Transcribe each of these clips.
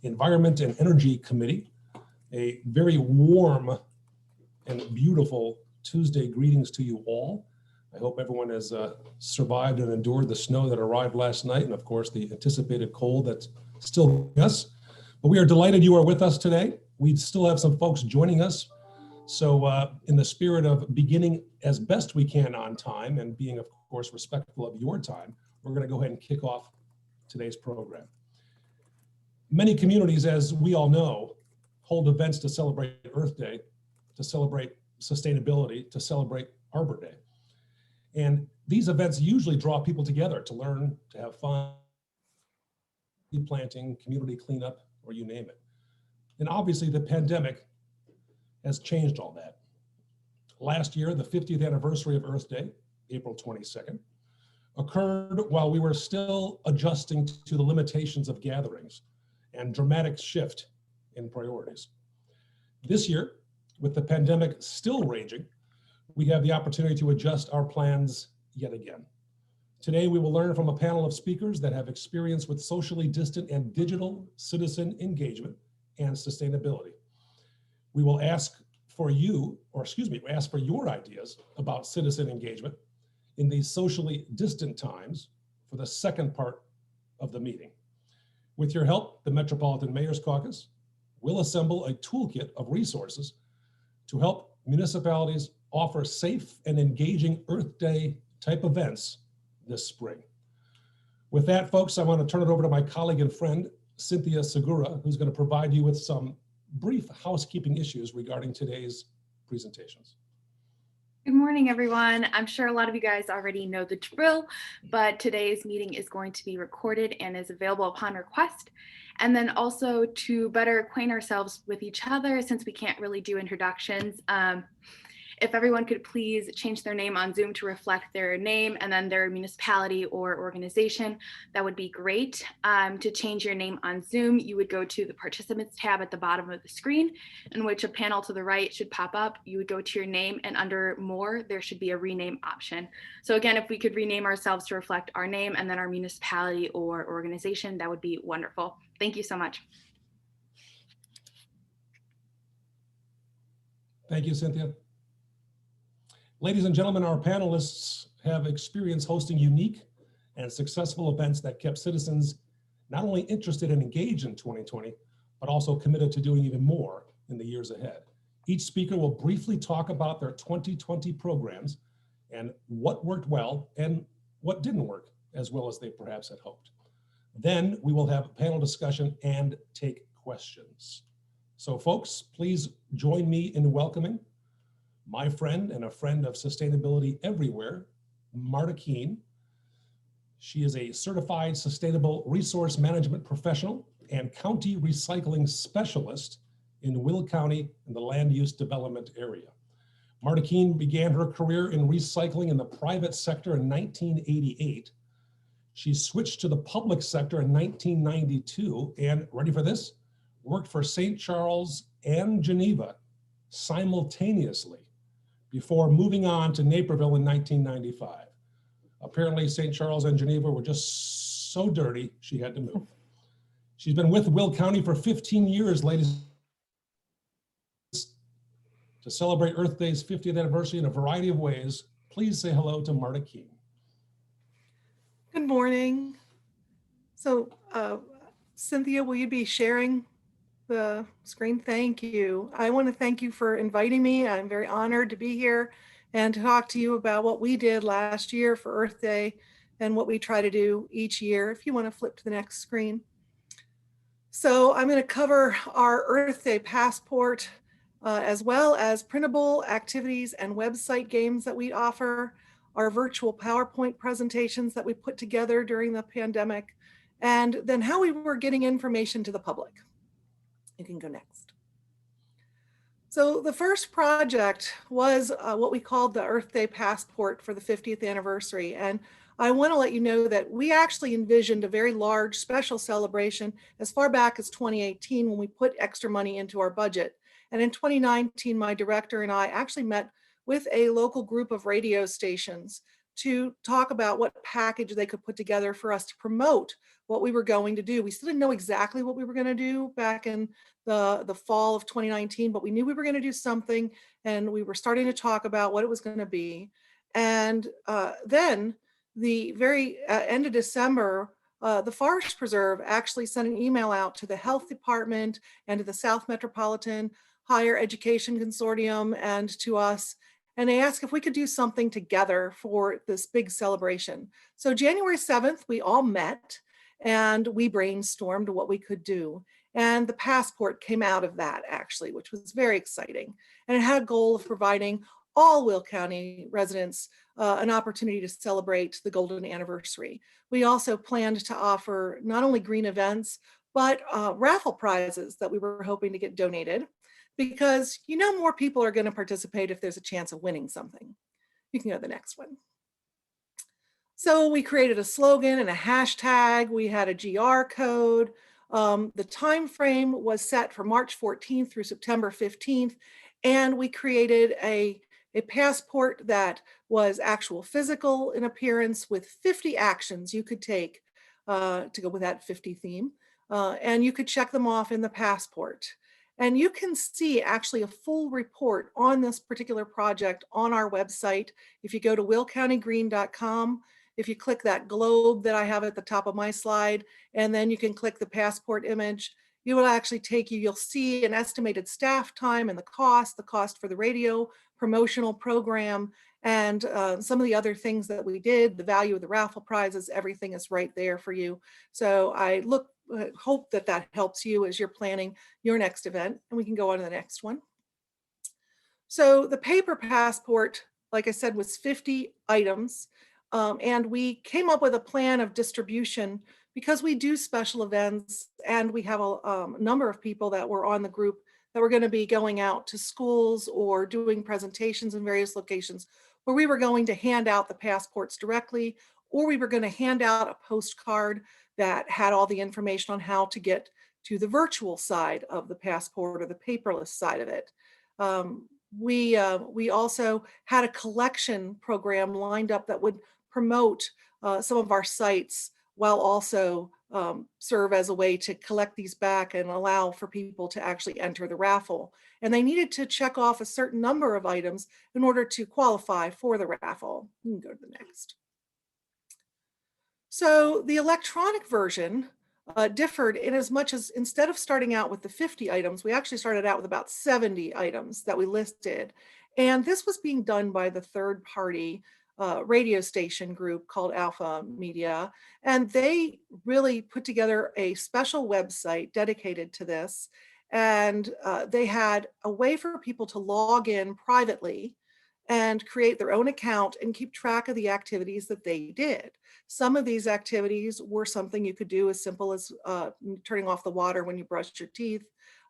Environment and Energy Committee. A very warm and beautiful Tuesday greetings to you all. I hope everyone has survived and endured the snow that arrived last night, and of course the anticipated cold that's still with us. But we are delighted you are with us today. We still have some folks joining us. So in the spirit of beginning as best we can on time and being, of course, respectful of your time, we're going to go ahead and kick off today's program. Many communities, as we all know, hold events to celebrate Earth Day, to celebrate sustainability, to celebrate Arbor Day. And these events usually draw people together to learn, to have fun, planting, community cleanup, or you name it. And obviously the pandemic has changed all that. Last year, the 50th anniversary of Earth Day, April 22nd, occurred while we were still adjusting to the limitations of gatherings and dramatic shift in priorities. This year, with the pandemic still raging, we have the opportunity to adjust our plans yet again. Today, we will learn from a panel of speakers that have experience with socially distant and digital citizen engagement and sustainability. We will ask for your ideas about citizen engagement in these socially distant times for the second part of the meeting. With your help, the Metropolitan Mayor's Caucus will assemble a toolkit of resources to help municipalities offer safe and engaging Earth Day type events this spring. With that, folks, I want to turn it over to my colleague and friend, Cynthia Segura, who's going to provide you with some brief housekeeping issues regarding today's presentations. Good morning, everyone. I'm sure a lot of you guys already know the drill, but today's meeting is going to be recorded and is available upon request. And then also to better acquaint ourselves with each other, since we can't really do introductions, if everyone could please change their name on Zoom to reflect their name and then their municipality or organization, that would be great. To change your name on Zoom, you would go to the participants tab at the bottom of the screen, in which a panel to the right should pop up. You would go to your name, and under more, there should be a rename option. So again, if we could rename ourselves to reflect our name and then our municipality or organization, that would be wonderful. Thank you so much. Thank you, Cynthia. Ladies and gentlemen, our panelists have experience hosting unique and successful events that kept citizens not only interested and engaged in 2020, but also committed to doing even more in the years ahead. Each speaker will briefly talk about their 2020 programs and what worked well and what didn't work as well as they perhaps had hoped. Then we will have a panel discussion and take questions. So folks, please join me in welcoming my friend and a friend of sustainability everywhere, Marta Keene. She is a certified sustainable resource management professional and county recycling specialist in Will County in the land use development area. Marta Keene began her career in recycling in the private sector in 1988. She switched to the public sector in 1992 and, ready for this, worked for St. Charles and Geneva simultaneously before moving on to Naperville in 1995. Apparently St. Charles and Geneva were just so dirty, she had to move. She's been with Will County for 15 years, ladies, to celebrate Earth Day's 50th anniversary in a variety of ways. Please say hello to Marta Keene. Good morning. So Cynthia, will you be sharing the screen? Thank you. I want to thank you for inviting me. I'm very honored to be here and to talk to you about what we did last year for Earth Day and what we try to do each year. If you want to flip to the next screen. So I'm going to cover our Earth Day passport, as well as printable activities and website games that we offer, our virtual PowerPoint presentations that we put together during the pandemic, and then how we were getting information to the public. You can go next. So the first project was what we called the Earth Day Passport for the 50th anniversary. And I want to let you know that we actually envisioned a very large special celebration as far back as 2018 when we put extra money into our budget. And in 2019, my director and I actually met with a local group of radio stations to talk about what package they could put together for us to promote what we were going to do. We still didn't know exactly what we were going to do back in the fall of 2019, but we knew we were going to do something, and we were starting to talk about what it was going to be. And then the very end of December, the Forest Preserve actually sent an email out to the Health Department and to the South Metropolitan Higher Education Consortium and to us, and they asked if we could do something together for this big celebration. So January 7th, we all met and we brainstormed what we could do. And the passport came out of that, actually, which was very exciting. And it had a goal of providing all Will County residents an opportunity to celebrate the golden anniversary. We also planned to offer not only green events, but raffle prizes that we were hoping to get donated, because more people are going to participate if there's a chance of winning something. You can go to the next one. So we created a slogan and a hashtag. We had a GR code. The time frame was set for March 14th through September 15th, and we created a passport that was actual physical in appearance with 50 actions you could take to go with that 50 theme, and you could check them off in the passport. And you can see actually a full report on this particular project on our website. If you go to willcountygreen.com, if you click that globe that I have at the top of my slide, and then you can click the passport image, it will actually take you, you'll see an estimated staff time and the cost for the radio promotional program, and some of the other things that we did, the value of the raffle prizes, everything is right there for you. So I hope that helps you as you're planning your next event, and we can go on to the next one. So the paper passport, like I said, was 50 items. And we came up with a plan of distribution because we do special events, and we have a number of people that were on the group that were going to be going out to schools or doing presentations in various locations where we were going to hand out the passports directly, or we were going to hand out a postcard that had all the information on how to get to the virtual side of the passport or the paperless side of it. We also had a collection program lined up that would promote some of our sites, while also serve as a way to collect these back and allow for people to actually enter the raffle. And they needed to check off a certain number of items in order to qualify for the raffle. You can go to the next. So the electronic version differed in as much as, instead of starting out with the 50 items, we actually started out with about 70 items that we listed. And this was being done by the third party radio station group called Alpha Media. And they really put together a special website dedicated to this. And they had a way for people to log in privately and create their own account and keep track of the activities that they did. Some of these activities were something you could do as simple as turning off the water when you brushed your teeth,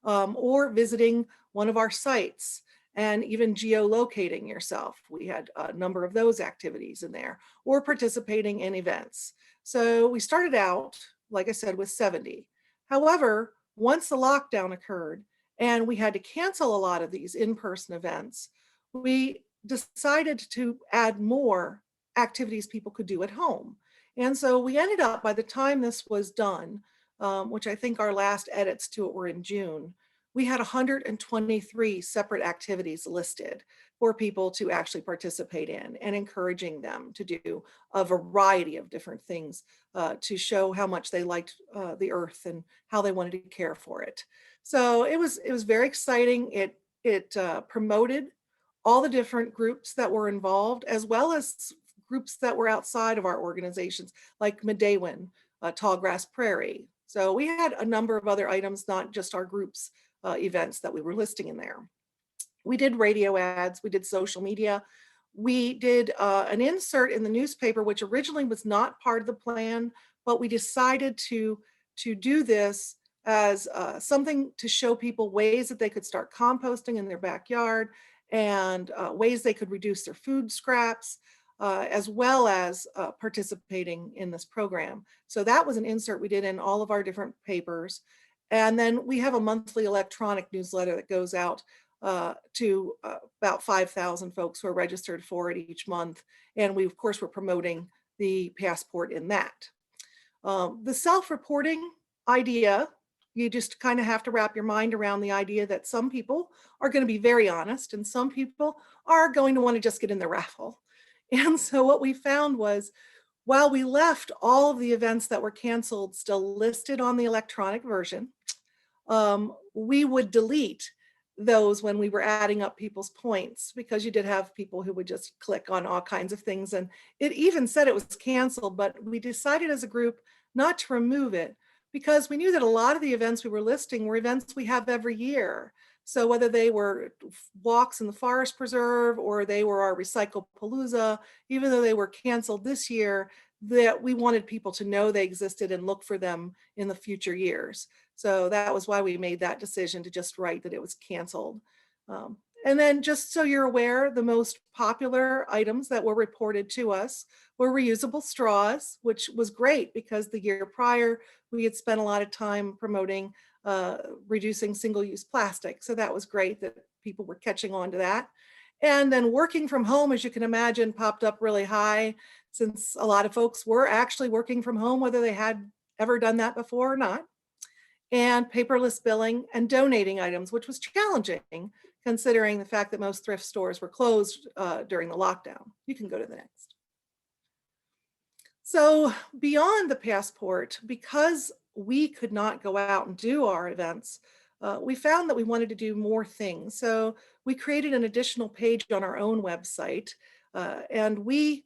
or visiting one of our sites, and even geolocating yourself. We had a number of those activities in there, or participating in events. So we started out, like I said, with 70. However, once the lockdown occurred and we had to cancel a lot of these in-person events, we decided to add more activities people could do at home. And so we ended up, by the time this was done, which I think our last edits to it were in June, we had 123 separate activities listed for people to actually participate in, and encouraging them to do a variety of different things to show how much they liked the earth and how they wanted to care for it. So it was very exciting. It promoted all the different groups that were involved, as well as groups that were outside of our organizations, like Medawin, Tallgrass Prairie. So we had a number of other items, not just our groups events that we were listing in there. We did radio ads, we did social media, we did an insert in the newspaper, which originally was not part of the plan, but we decided to do this as something to show people ways that they could start composting in their backyard, and ways they could reduce their food scraps, as well as participating in this program. So that was an insert we did in all of our different papers. And then we have a monthly electronic newsletter that goes out to about 5,000 folks who are registered for it each month. And we, of course, were promoting the passport in that. The self-reporting idea, you just kind of have to wrap your mind around the idea that some people are going to be very honest and some people are going to want to just get in the raffle. And so what we found was, while we left all of the events that were canceled still listed on the electronic version, we would delete those when we were adding up people's points, because you did have people who would just click on all kinds of things. And it even said it was canceled, but we decided as a group not to remove it because we knew that a lot of the events we were listing were events we have every year. So whether they were walks in the forest preserve or they were our Recycle Palooza, even though they were canceled this year, that we wanted people to know they existed and look for them in the future years. So that was why we made that decision to just write that it was canceled. And then just so you're aware, the most popular items that were reported to us were reusable straws, which was great because the year prior, we had spent a lot of time promoting reducing single-use plastic. So that was great that people were catching on to that. And then working from home, as you can imagine, popped up really high, since a lot of folks were actually working from home, whether they had ever done that before or not. And paperless billing and donating items, which was challenging considering the fact that most thrift stores were closed during the lockdown. You can go to the next. So beyond the passport, because we could not go out and do our events, we found that we wanted to do more things. So we created an additional page on our own website, and we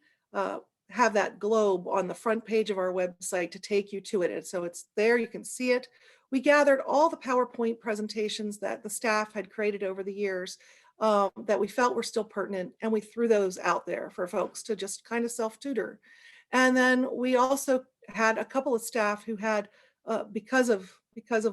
have that globe on the front page of our website to take you to it. And so it's there, you can see it. We gathered all the PowerPoint presentations that the staff had created over the years that we felt were still pertinent, and we threw those out there for folks to just kind of self-tutor. And then we also had a couple of staff who had, because of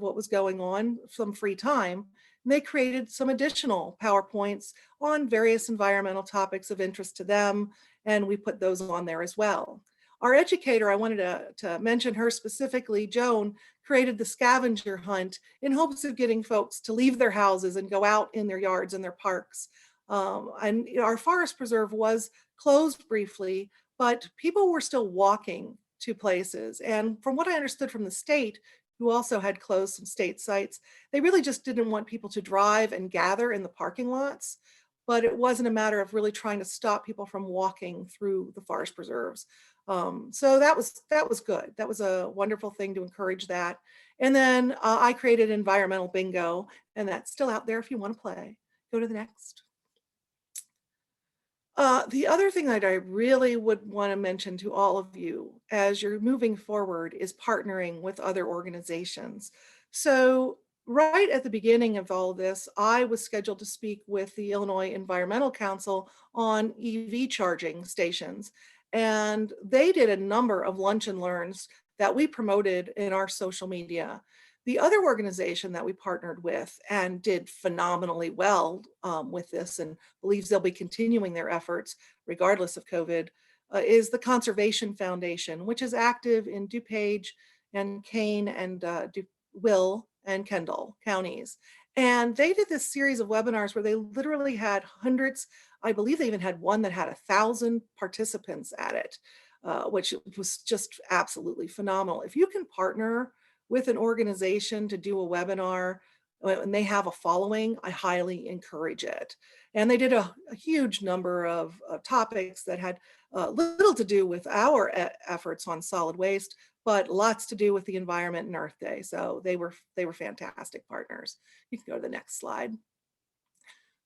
what was going on, some free time, and they created some additional PowerPoints on various environmental topics of interest to them, and we put those on there as well. Our educator, I wanted to mention her specifically, Joan, created the Scavenger Hunt in hopes of getting folks to leave their houses and go out in their yards and their parks. And our forest preserve was closed briefly, but people were still walking to places. And from what I understood from the state, who also had closed some state sites, they really just didn't want people to drive and gather in the parking lots. But it wasn't a matter of really trying to stop people from walking through the forest preserves. So that was good. That was a wonderful thing to encourage that. And then I created environmental bingo, and that's still out there if you want to play. Go to the next. The other thing that I really would want to mention to all of you as you're moving forward is partnering with other organizations. So right at the beginning of all of this, I was scheduled to speak with the Illinois Environmental Council on EV charging stations. And they did a number of lunch and learns that we promoted in our social media. The other organization that we partnered with and did phenomenally well with this, and believes they'll be continuing their efforts regardless of COVID, is the Conservation Foundation, which is active in DuPage and Kane and Will and Kendall counties. And they did this series of webinars where they literally had hundreds, I believe they even had one that had 1,000 participants at it, which was just absolutely phenomenal. If you can partner with an organization to do a webinar and they have a following, I highly encourage it. And they did a huge number of topics that had little to do with our efforts on solid waste, but lots to do with the environment and Earth Day. So they were fantastic partners. You can go to the next slide.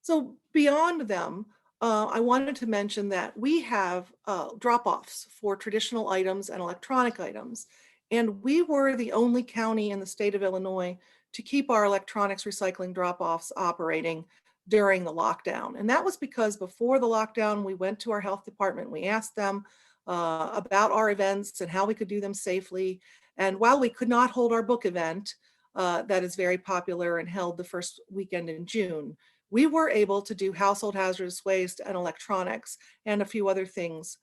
So beyond them, I wanted to mention that we have drop-offs for traditional items and electronic items. And we were the only county in the state of Illinois to keep our electronics recycling drop-offs operating during the lockdown. And that was because before the lockdown, we went to our health department. We asked them about our events and how we could do them safely. And while we could not hold our book event, that is very popular and held the first weekend in June, we were able to do household hazardous waste and electronics and a few other things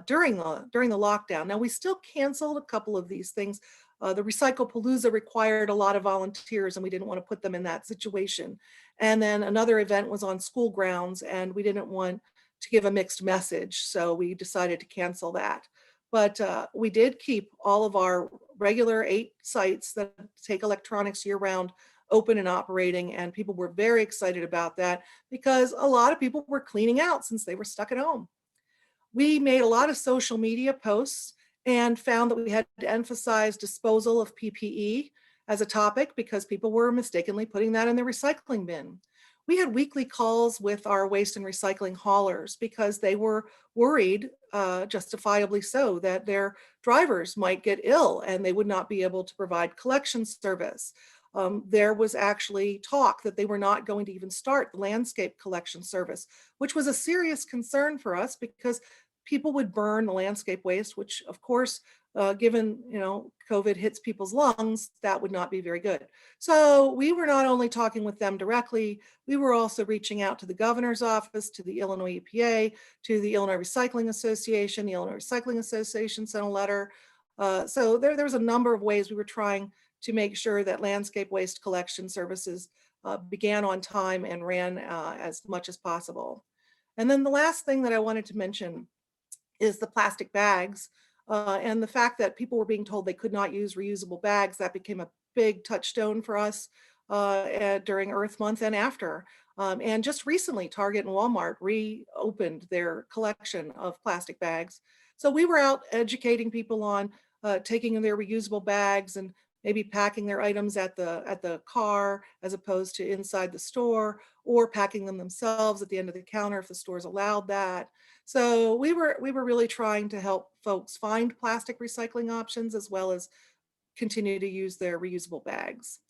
during the lockdown. Now, we still canceled a couple of these things. The Recycle Palooza required a lot of volunteers, and we didn't want to put them in that situation. And then another event was on school grounds, and we didn't want to give a mixed message, so we decided to cancel that. But we did keep all of our regular 8 sites that take electronics year round open and operating, and people were very excited about that because a lot of people were cleaning out since they were stuck at home. We made a lot of social media posts and found that we had to emphasize disposal of PPE as a topic because people were mistakenly putting that in the recycling bin. We had weekly calls with our waste and recycling haulers because they were worried, justifiably so, that their drivers might get ill and they would not be able to provide collection service. There was actually talk that they were not going to even start the landscape collection service, which was a serious concern for us because people would burn the landscape waste, which of course, given COVID hits people's lungs, that would not be very good. So we were not only talking with them directly, we were also reaching out to the governor's office, to the Illinois EPA, to the Illinois Recycling Association. The Illinois Recycling Association sent a letter. So there was a number of ways we were trying to make sure that landscape waste collection services began on time and ran as much as possible. And then the last thing that I wanted to mention is the plastic bags and the fact that people were being told they could not use reusable bags. That became a big touchstone for us during Earth Month and after. And just recently, Target and Walmart reopened their collection of plastic bags. So we were out educating people on taking their reusable bags and maybe packing their items at the car as opposed to inside the store, or packing them themselves at the end of the counter if the stores allowed that. So we were really trying to help folks find plastic recycling options as well as continue to use their reusable bags.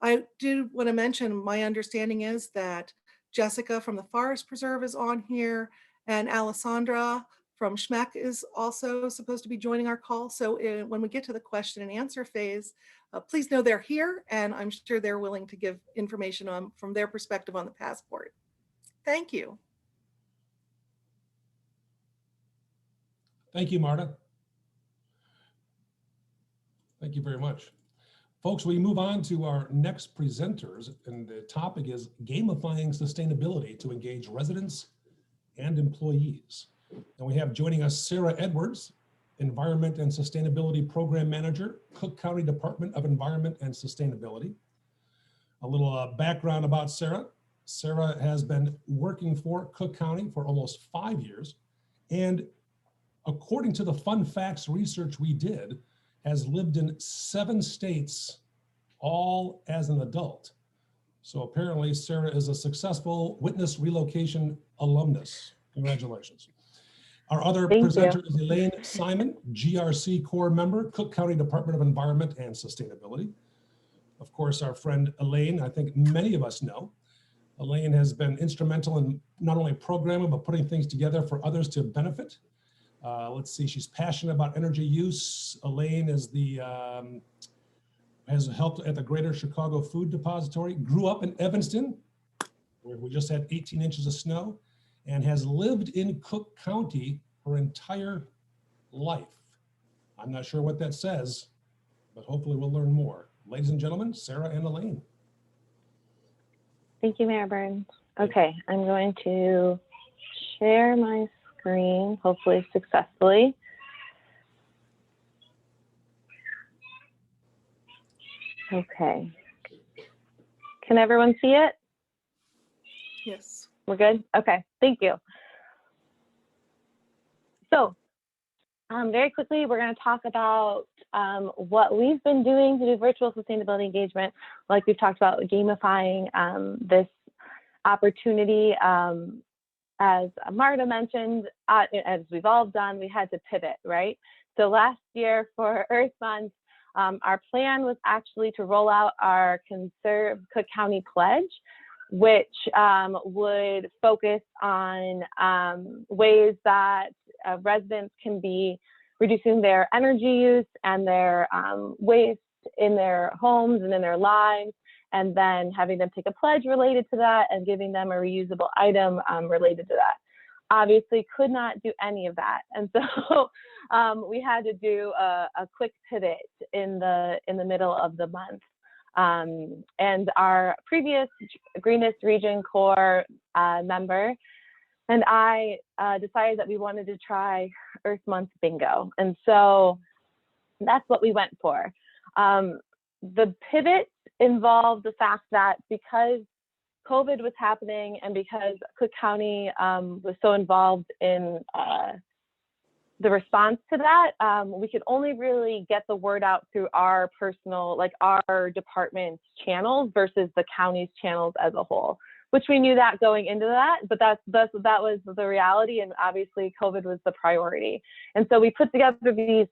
I do want to mention my understanding is that Jessica from the Forest Preserve is on here, and Alessandra from SMHEC is also supposed to be joining our call. So when we get to the question and answer phase, please know they're here, and I'm sure they're willing to give information on from their perspective on the passport. Thank you. Thank you, Marta. Thank you very much. Folks, we move on to our next presenters, and the topic is gamifying sustainability to engage residents and employees. And we have joining us Sarah Edwards, Environment and Sustainability Program Manager, Cook County Department of Environment and Sustainability. A little background about Sarah. Sarah has been working for Cook County for almost 5 years, and according to the fun facts research we did, has lived in 7 states, all as an adult. So apparently Sarah is a successful witness relocation alumnus. Congratulations. Our other presenter is Elaine Simon, GRC Corps member, Cook County Department of Environment and Sustainability. Of course, our friend Elaine, I think many of us know. Elaine has been instrumental in not only programming, but putting things together for others to benefit. Let's see, she's passionate about energy use. Elaine is has helped at the Greater Chicago Food Depository, grew up in Evanston, where we just had 18 inches of snow, and has lived in Cook County her entire life. I'm not sure what that says, but hopefully we'll learn more. Ladies and gentlemen, Sarah and Elaine. Thank you, Mayor Burns. Okay, I'm going to share my screen, hopefully successfully. Okay. Can everyone see it? Yes. We're good? Okay, thank you. So, very quickly, we're going to talk about what we've been doing to do virtual sustainability engagement. Like we've talked about gamifying this opportunity. As Marta mentioned, as we've all done, we had to pivot, right? So last year for Earth Month, our plan was actually to roll out our Conserve Cook County Pledge, which would focus on ways that residents can be reducing their energy use and their waste in their homes and in their lives, and then having them take a pledge related to that and giving them a reusable item related to that. Obviously could not do any of that. And so we had to do a quick pivot in the middle of the month. And our previous Greenest Region Corps member and I decided that we wanted to try Earth Month bingo. And so that's what we went for. The pivot involved the fact that because COVID was happening and because Cook County was so involved in the response to that, we could only really get the word out through our personal, like our department's channels versus the county's channels as a whole, which we knew that going into that, but that was the reality, and obviously COVID was the priority. And so we put together these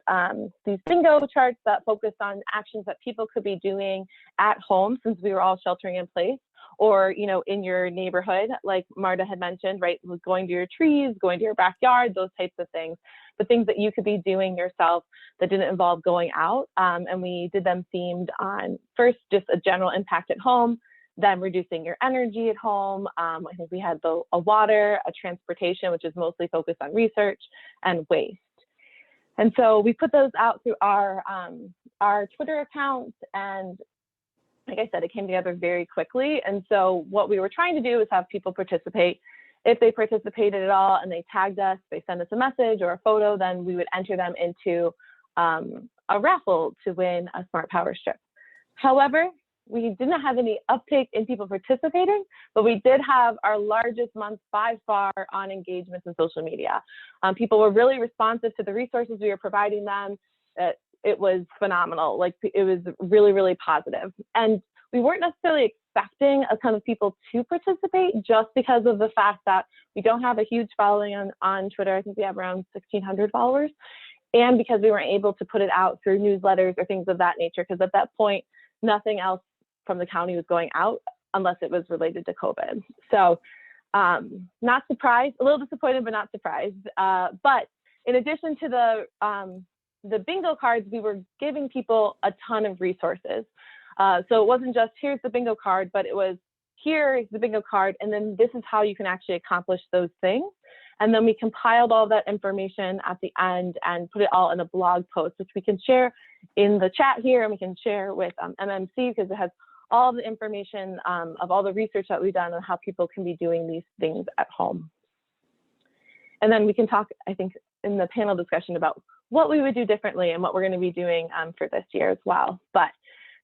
bingo charts that focused on actions that people could be doing at home since we were all sheltering in place, or, you know, in your neighborhood, like Marta had mentioned, right, going to your trees, going to your backyard, those types of things, but things that you could be doing yourself that didn't involve going out. And we did them themed on, first, just a general impact at home, then reducing your energy at home. I think we had a water, a transportation, which is mostly focused on research, and waste. And so we put those out through our Twitter accounts, and like I said, it came together very quickly. And so what we were trying to do is have people participate. If they participated at all and they tagged us, they send us a message or a photo, then we would enter them into a raffle to win a smart power strip. However, we didn't have any uptake in people participating, but we did have our largest month by far on engagements in social media. People were really responsive to the resources we were providing them. It was phenomenal. Like, it was really, really positive. And we weren't necessarily expecting a ton of people to participate just because of the fact that we don't have a huge following on Twitter. I think we have around 1,600 followers. And because we weren't able to put it out through newsletters or things of that nature, because at that point, nothing else from the county was going out unless it was related to COVID. So not surprised, a little disappointed, but not surprised. But in addition to the bingo cards, we were giving people a ton of resources. So it wasn't just, here's the bingo card, but it was, here's the bingo card, and then this is how you can actually accomplish those things. And then we compiled all that information at the end and put it all in a blog post, which we can share in the chat here, and we can share with MMC, because it has all the information of all the research that we've done on how people can be doing these things at home. And then we can talk, I think, in the panel discussion about what we would do differently and what we're going to be doing for this year as well. But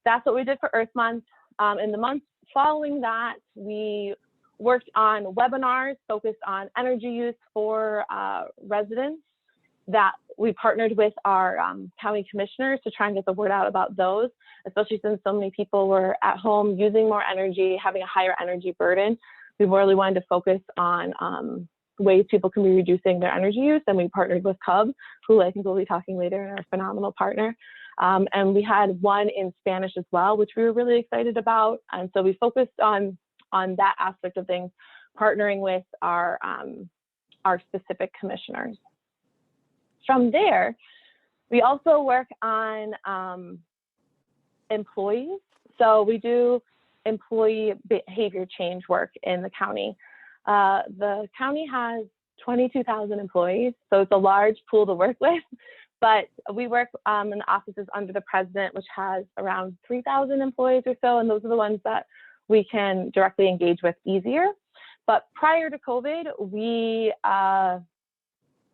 that's what we did for Earth Month. In the months following that, we worked on webinars focused on energy use for residents that we partnered with our county commissioners to try and get the word out about those, especially since so many people were at home using more energy, having a higher energy burden. We really wanted to focus on ways people can be reducing their energy use, and we partnered with Cub, who I think we'll be talking later, and are a phenomenal partner. And we had one in Spanish as well, which we were really excited about. And so we focused on that aspect of things, partnering with our specific commissioners. From there, we also work on employees. So we do employee behavior change work in the county. The county has 22,000 employees, so it's a large pool to work with. But we work in the offices under the president, which has around 3,000 employees or so, and those are the ones that we can directly engage with easier. But prior to COVID, we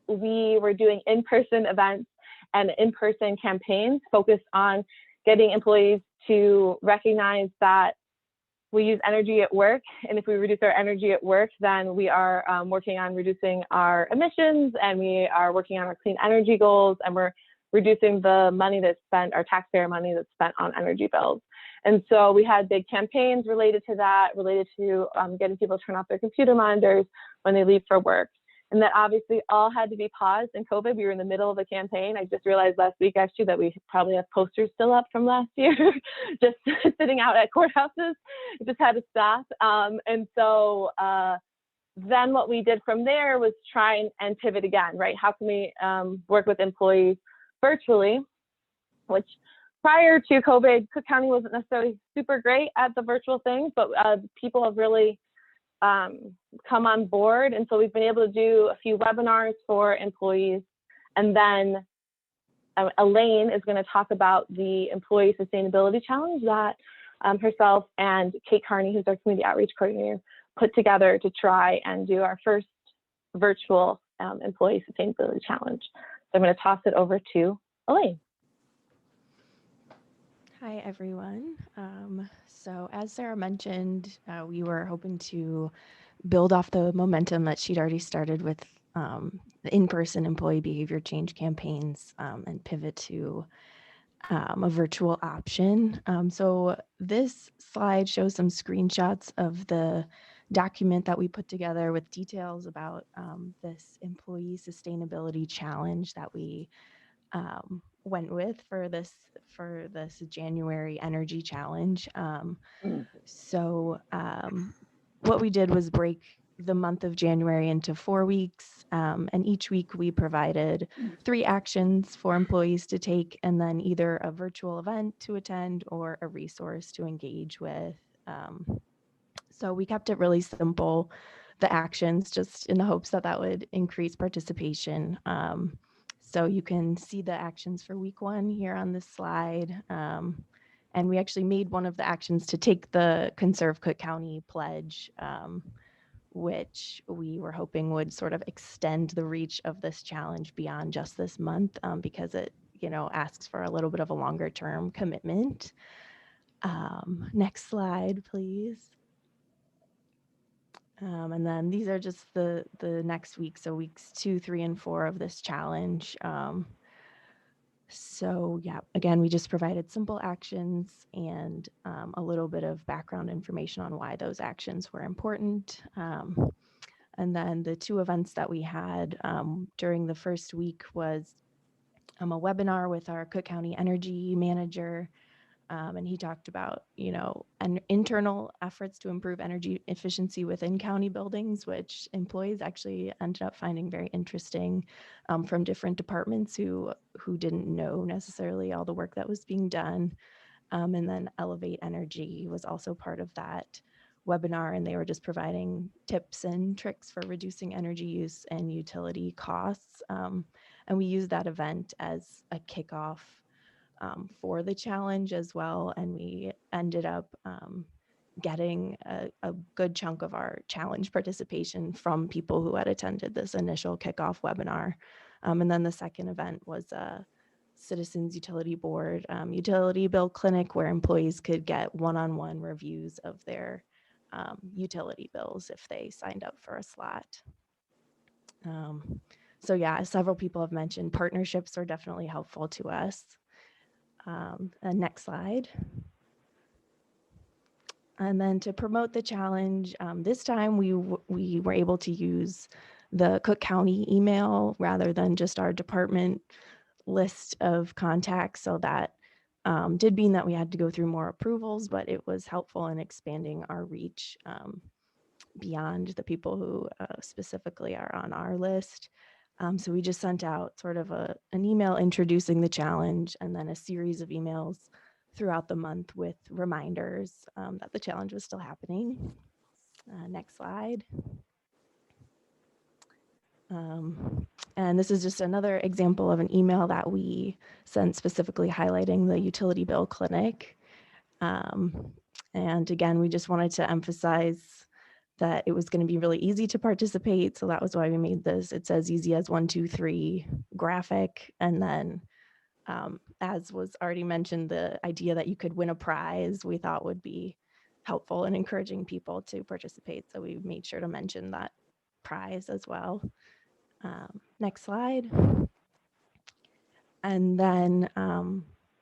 were doing in-person events and in-person campaigns focused on getting employees to recognize that we use energy at work, and if we reduce our energy at work, then we are working on reducing our emissions, and we are working on our clean energy goals, and we're reducing the money that's spent, our taxpayer money that's spent on energy bills. And so we had big campaigns related to that, related to getting people to turn off their computer monitors when they leave for work. And that obviously all had to be paused in COVID. We were in the middle of the campaign. I just realized last week, actually, that we probably have posters still up from last year, just sitting out at courthouses. It just had to stop. And so then what we did from there was try and pivot again, right? How can we work with employees virtually, which prior to COVID, Cook County wasn't necessarily super great at the virtual things, but people have really come on board. And so we've been able to do a few webinars for employees. And then Elaine is going to talk about the Employee Sustainability Challenge that herself and Kate Carney, who's our Community Outreach Coordinator, put together to try and do our first virtual Employee Sustainability Challenge. So I'm going to toss it over to Elaine. Hi, everyone. So as Sarah mentioned, we were hoping to build off the momentum that she'd already started with the in-person employee behavior change campaigns and pivot to a virtual option. So this slide shows some screenshots of the document that we put together with details about this employee sustainability challenge that we went with for this January energy challenge. So what we did was break the month of January into 4 weeks, and each week we provided 3 actions for employees to take, and then either a virtual event to attend or a resource to engage with. So we kept it really simple, the actions, just in the hopes that that would increase participation. So you can see the actions for week 1 here on this slide. And we actually made one of the actions to take the Conserve Cook County pledge, which we were hoping would sort of extend the reach of this challenge beyond just this month, because it, asks for a little bit of a longer term commitment. Next slide, please. And then these are just the next week, so weeks 2, 3, and 4 of this challenge. So yeah, again, we just provided simple actions and a little bit of background information on why those actions were important. And then the 2 events that we had during the first week was a webinar with our Cook County Energy Manager. And he talked about, internal efforts to improve energy efficiency within county buildings, which employees actually ended up finding very interesting from different departments who didn't know necessarily all the work that was being done. And then Elevate Energy was also part of that webinar, and they were just providing tips and tricks for reducing energy use and utility costs. And we used that event as a kickoff for the challenge as well. And we ended up getting a good chunk of our challenge participation from people who had attended this initial kickoff webinar. And then the second event was a Citizens Utility Board utility bill clinic, where employees could get one-on-one reviews of their utility bills if they signed up for a slot. So yeah, as several people have mentioned, partnerships are definitely helpful to us. Next slide. And then to promote the challenge, this time we were able to use the Cook County email rather than just our department list of contacts. So that did mean that we had to go through more approvals, but it was helpful in expanding our reach beyond the people who specifically are on our list. So we just sent out sort of an email introducing the challenge, and then a series of emails throughout the month with reminders that the challenge was still happening. Next slide. And this is just another example of an email that we sent specifically highlighting the utility bill clinic. And again, we just wanted to emphasize that it was going to be really easy to participate. So that was why we made this. It's as easy as 1, 2, 3 graphic. And then as was already mentioned, the idea that you could win a prize we thought would be helpful in encouraging people to participate. So we made sure to mention that prize as well. Next slide. And then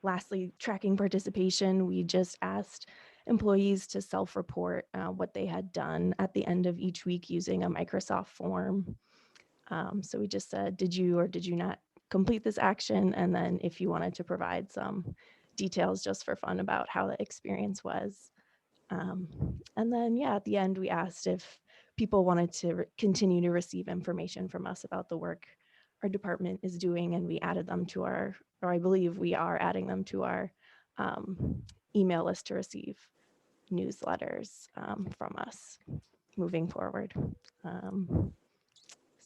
lastly, tracking participation, we just asked employees to self-report what they had done at the end of each week using a Microsoft form. So we just said, did you or did you not complete this action? And then if you wanted to provide some details just for fun about how the experience was. And then, yeah, at the end, we asked if people wanted to continue to receive information from us about the work our department is doing, and we added them to our, or I believe we are adding them to our email list to receive newsletters from us moving forward.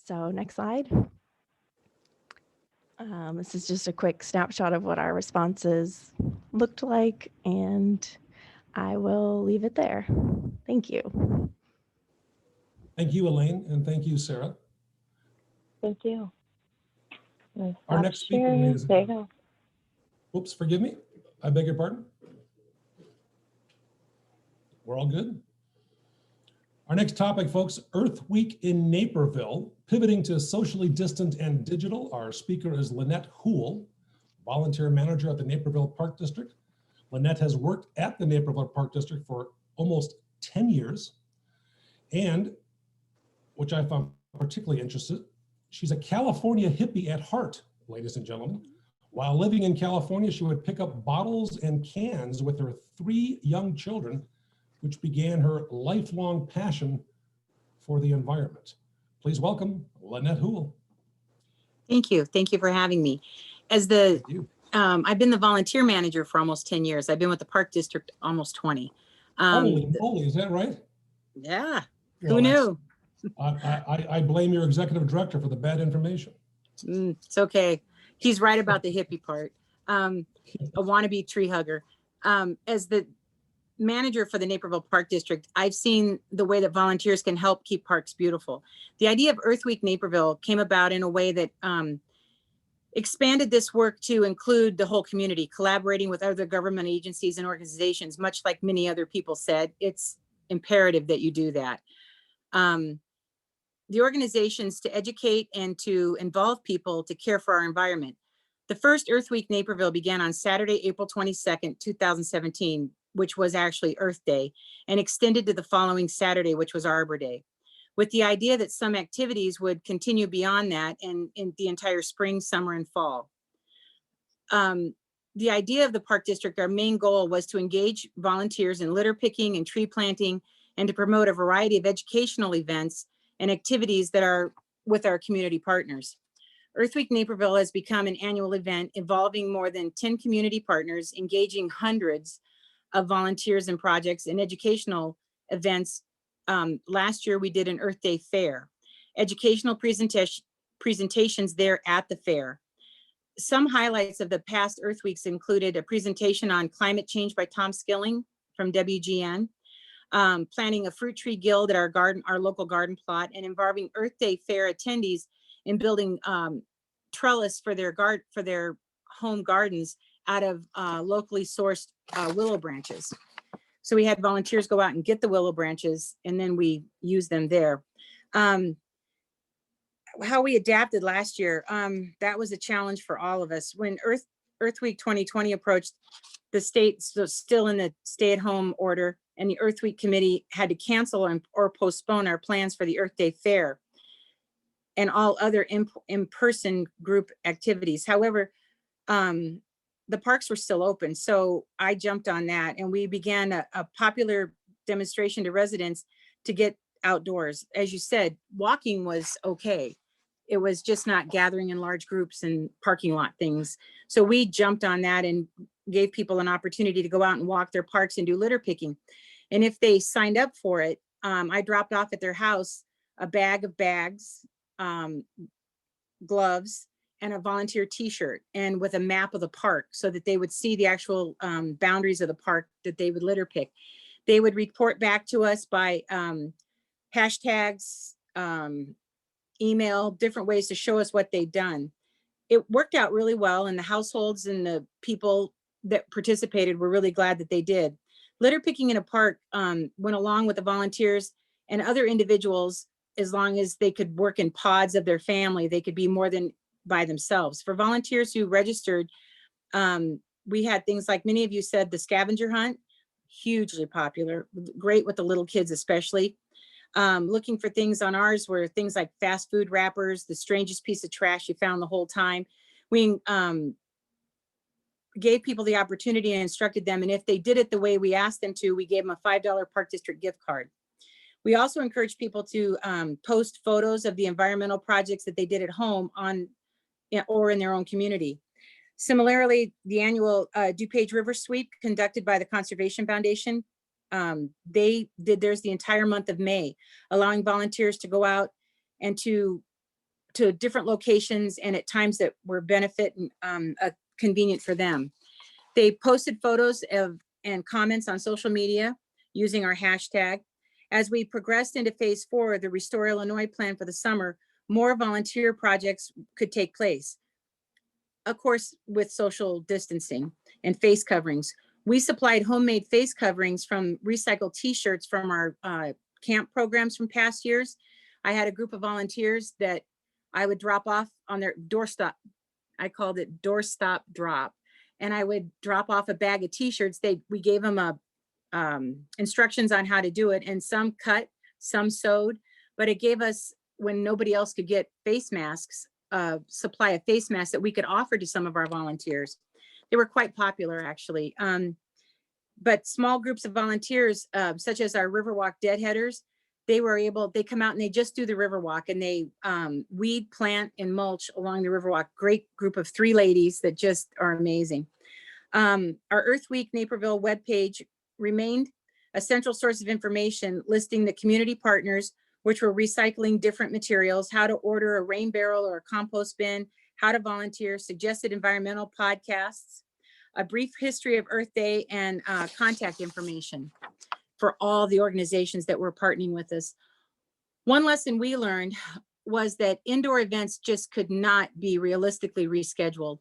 So next slide. This is just a quick snapshot of what our responses looked like, and I will leave it there. Thank you. Thank you, Elaine, and thank you, Sarah. thank you. Our next speaker, Sharing. ladies and There you go. Oops, forgive me. I beg your pardon. We're all good. Our next topic, folks, Earth Week in Naperville, pivoting to socially distant and digital. Our speaker is Lynette Houle, volunteer manager at the Naperville Park District. Lynette has worked at the Naperville Park District for almost 10 years. And, which I found particularly interesting, she's a California hippie at heart, ladies and gentlemen. While living in California, she would pick up bottles and cans with her 3 young children, which began her lifelong passion for the environment. Please welcome Lynette Houle. Thank you. Thank you for having me. As the, I've been the volunteer manager for almost 10 years. I've been with the Park District almost 20. Holy moly, is that right? Yeah, Well, who knew? I blame your executive director for the bad information. It's okay. He's right about the hippie part. A wannabe tree hugger. As the manager for the Naperville Park District, I've seen the way that volunteers can help keep parks beautiful. The idea of Earth Week Naperville came about in a way that expanded this work to include the whole community, collaborating with other government agencies and organizations. Much like many other people said, it's imperative that you do that. The organizations to educate and to involve people to care for our environment. The first Earth Week Naperville began on Saturday, April 22nd, 2017, which was actually Earth Day, and extended to the following Saturday, which was Arbor Day, with the idea that some activities would continue beyond that and in the entire spring, summer, and fall. The idea of the Park District, our main goal was to engage volunteers in litter picking and tree planting and to promote a variety of educational events and activities that are with our community partners. Earth Week Naperville has become an annual event involving more than 10 community partners, engaging hundreds of volunteers and projects and educational events. Last year, we did an Earth Day fair, educational presentations there at the fair. Some highlights of the past Earth Weeks included a presentation on climate change by Tom Skilling from WGN, planting a fruit tree guild at our local garden plot, and involving Earth Day fair attendees in building trellis for their home gardens out of locally sourced willow branches. So we had volunteers go out and get the willow branches, and then we use them there. How we adapted last year, that was a challenge for all of us. When Earth Week 2020 approached, the state was still in the stay-at-home order, and the Earth Week committee had to cancel or postpone our plans for the Earth Day fair and all other in-person group activities. However, the parks were still open, so I jumped on that, and we began a popular demonstration to residents to get outdoors. As you said, walking was okay. It was just not gathering in large groups and parking lot things. So we jumped on that and gave people an opportunity to go out and walk their parks and do litter picking. And if they signed up for it, I dropped off at their house a bag of bags, gloves, and a volunteer t-shirt, and with a map of the park so that they would see the actual boundaries of the park that they would litter pick. They would report back to us by hashtags, email, different ways to show us what they'd done. It worked out really well, and the households and the people that participated were really glad that they did. Litter picking in a park went along with the volunteers and other individuals. As long as they could work in pods of their family, they could be more than by themselves. For volunteers who registered, we had things like many of you said, the Scavenger Hunt, hugely popular, great with the little kids especially. Looking for things on ours were things like fast food wrappers, the strangest piece of trash you found the whole time. We gave people the opportunity and instructed them, and if they did it the way we asked them to, we gave them a $5 Park District gift card. We also encourage people to post photos of the environmental projects that they did at home or in their own community. Similarly, the annual DuPage River Sweep conducted by the Conservation Foundation, they did theirs the entire month of May, allowing volunteers to go out and to different locations and at times that were convenient for them. They posted photos and comments on social media using our hashtag. As we progressed into phase 4 of the Restore Illinois plan for the summer, more volunteer projects could take place. Of course, with social distancing and face coverings. We supplied homemade face coverings from recycled t-shirts from our camp programs from past years. I had a group of volunteers that I would drop off on their doorstep. I called it doorstop drop. And I would drop off a bag of t-shirts. We gave them instructions on how to do it, and some cut, some sewed, but it gave us, when nobody else could get face masks, supply of face masks that we could offer to some of our volunteers. They were quite popular, actually. But small groups of volunteers, such as our Riverwalk Deadheaders, they come out and they just do the Riverwalk, and they weed, plant, and mulch along the Riverwalk. Great group of 3 ladies that just are amazing. Our Earth Week Naperville webpage remained a central source of information listing the community partners, which were recycling different materials, how to order a rain barrel or a compost bin, how to volunteer, suggested environmental podcasts, a brief history of Earth Day, and contact information for all the organizations that were partnering with us. One lesson we learned was that indoor events just could not be realistically rescheduled.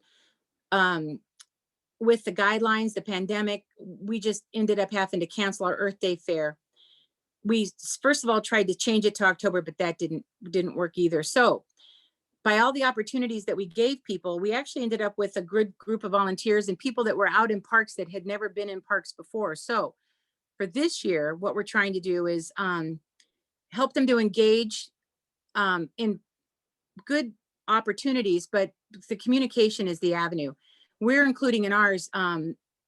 With the guidelines, the pandemic, we just ended up having to cancel our Earth Day fair. We first of all tried to change it to October, but that didn't work either. So by all the opportunities that we gave people, we actually ended up with a good group of volunteers and people that were out in parks that had never been in parks before. So for this year, what we're trying to do is help them to engage in good opportunities, but the communication is the avenue. We're including in ours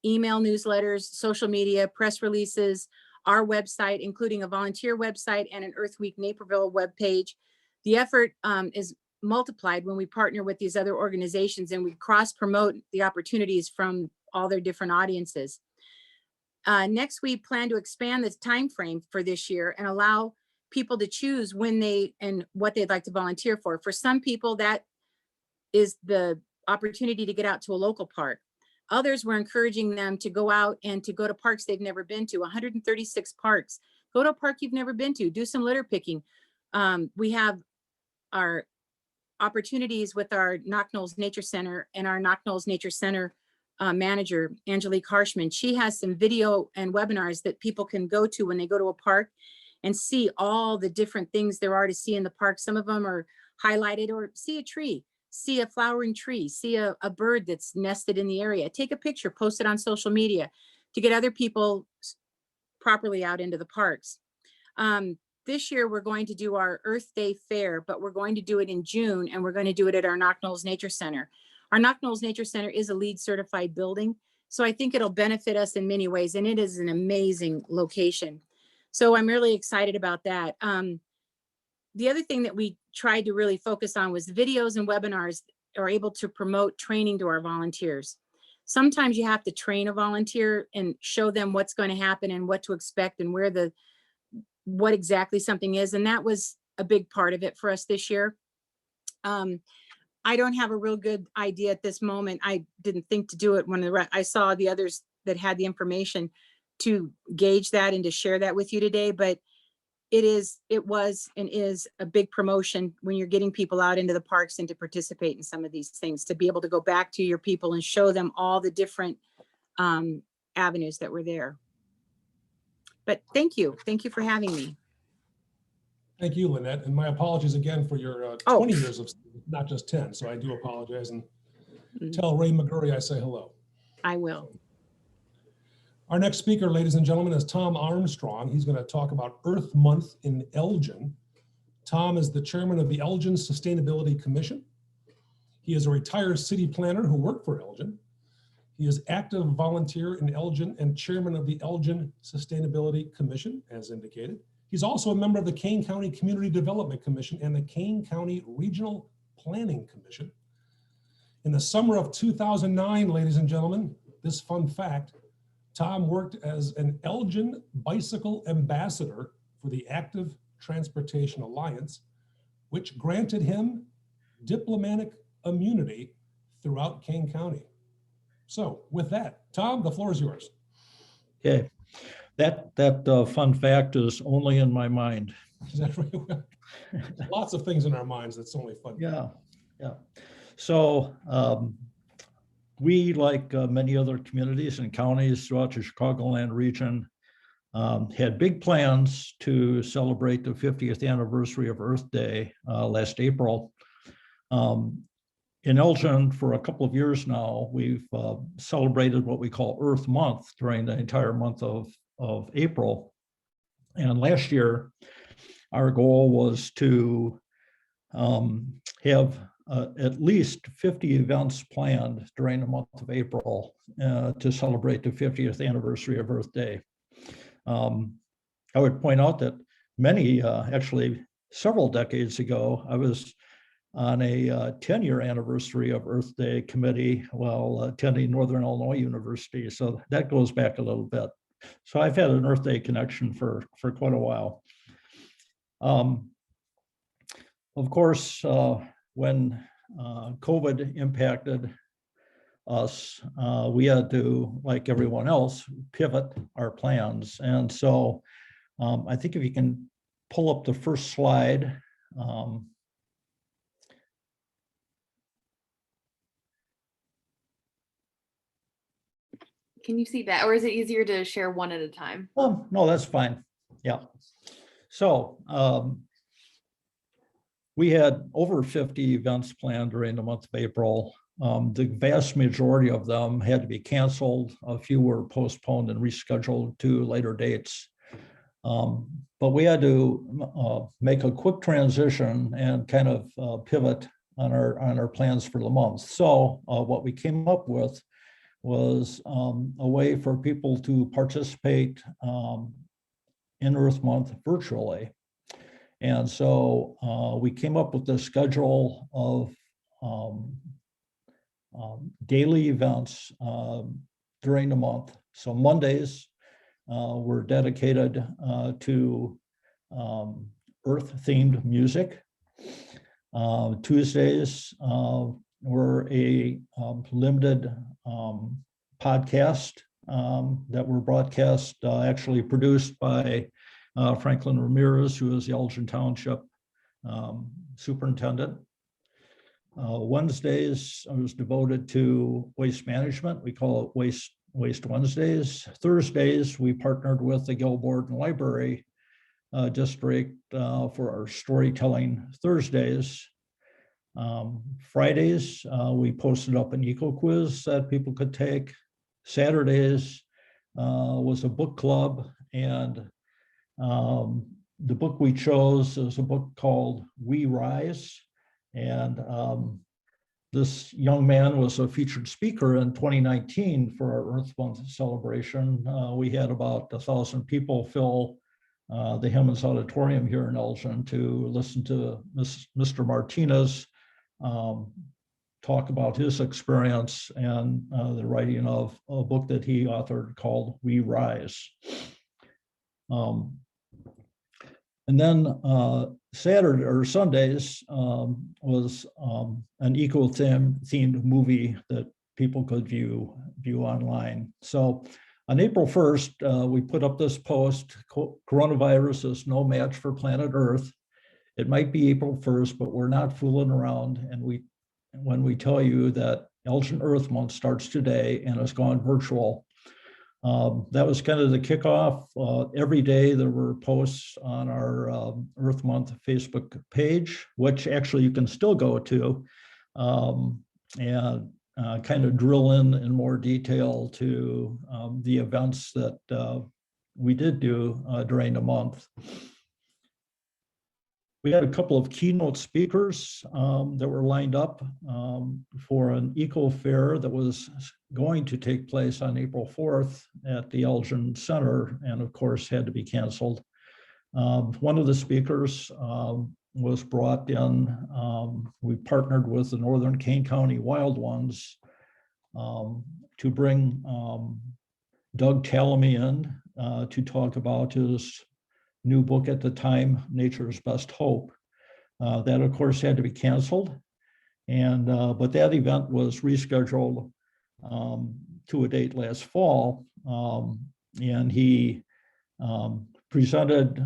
email newsletters, social media, press releases, our website, including a volunteer website and an Earth Week Naperville webpage. The effort is multiplied when we partner with these other organizations and we cross promote the opportunities from all their different audiences. Next, we plan to expand the time frame for this year and allow people to choose when and what they'd like to volunteer for. For some people, that is the opportunity to get out to a local park. Others, we're encouraging them to go out and to go to parks they've never been to, 136 parks. Go to a park you've never been to, do some litter picking. We have our opportunities with our Knock Knolls Nature Center, and our Knock Knolls Nature Center manager, Angelique Harshman. She has some video and webinars that people can go to when they go to a park and see all the different things there are to see in the park. Some of them are highlighted, or see a tree, see a flowering tree, see a bird that's nested in the area. Take a picture, post it on social media to get other people properly out into the parks. This year, we're going to do our Earth Day Fair, but we're going to do it in June, and we're going to do it at our Knock Knolls Nature Center. Our Knock Knolls Nature Center is a LEED certified building, so I think it'll benefit us in many ways, and it is an amazing location. So I'm really excited about that. The other thing that we tried to really focus on was videos and webinars are able to promote training to our volunteers. Sometimes you have to train a volunteer and show them what's going to happen and what to expect and what exactly something is. And that was a big part of it for us this year. I don't have a real good idea at this moment. I didn't think to do it when I saw the others that had the information to gauge that and to share that with you today, but it was and is a big promotion when you're getting people out into the parks and to participate in some of these things, to be able to go back to your people and show them all the different avenues that were there. But thank you for having me. Thank you, Lynette, and my apologies again for your 20 years of, not just 10, so I do apologize, and tell Ray McGurry I say hello. I will. Our next speaker, ladies and gentlemen, is Tom Armstrong. He's going to talk about Earth Month in Elgin. Tom is the chairman of the Elgin Sustainability Commission. He is a retired city planner who worked for Elgin. He is active volunteer in Elgin and chairman of the Elgin Sustainability Commission, as indicated. He's also a member of the Kane County Community Development Commission and the Kane County Regional Planning Commission. In the summer of 2009, ladies and gentlemen, this fun fact, Tom worked as an Elgin bicycle ambassador for the Active Transportation Alliance, which granted him diplomatic immunity throughout Kane County. So with that, Tom, the floor is yours. Okay, that fun fact is only in my mind. Is that right? Lots of things in our minds. That's only fun. Yeah, yeah. So we, like many other communities and counties throughout the Chicagoland region, had big plans to celebrate the 50th anniversary of Earth Day last April. In Elgin, for a couple of years now, we've celebrated what we call Earth Month during the entire month of April. And last year, our goal was to have at least 50 events planned during the month of April to celebrate the 50th anniversary of Earth Day. I would point out that many, actually several decades ago, I was on a 10-year anniversary of Earth Day committee while attending Northern Illinois University. So that goes back a little bit. So I've had an Earth Day connection for quite a while. Of course, when COVID impacted us, we had to, like everyone else, pivot our plans. And so I think if you can pull up the first slide. Can you see that? Or is it easier to share one at a time? No, that's fine. Yeah. So we had over 50 events planned during the month of April. The vast majority of them had to be canceled. A few were postponed and rescheduled to later dates. But we had to make a quick transition and kind of pivot on our plans for the month. So what we came up with was a way for people to participate in Earth Month virtually. And so we came up with the schedule of daily events during the month. So Mondays were dedicated to Earth-themed music. Tuesdays were a limited podcast that were broadcast, actually produced by Franklin Ramirez, who is the Elgin Township superintendent. Wednesdays was devoted to waste management. We call it Waste Wednesdays. Thursdays, we partnered with the Gilboard Library District for our Storytelling Thursdays. Fridays, we posted up an eco quiz that people could take. Saturdays was a book club, and the book we chose is a book called We Rise. And this young man was a featured speaker in 2019 for our Earth Month celebration. We had about 1,000 people fill the Hemmons Auditorium here in Elgin to listen to Mr. Martinez talk about his experience and the writing of a book that he authored called We Rise. And then Saturday or Sundays was an eco-themed movie that people could view online. So on April 1st, we put up this post: coronavirus is no match for planet Earth. It might be April 1st, but we're not fooling around. And when we tell you that Elgin Earth Month starts today and has gone virtual, that was kind of the kickoff. Every day there were posts on our Earth Month Facebook page, which actually you can still go to and kind of drill in more detail to the events that we did do during the month. We had a couple of keynote speakers that were lined up for an eco fair that was going to take place on April 4th at the Elgin Center, and of course had to be canceled. One of the speakers was brought in. We partnered with the Northern Kane County Wild Ones to bring Doug Tallamy in to talk about his new book at the time, Nature's Best Hope. That of course had to be canceled, and but that event was rescheduled to a date last fall, and he presented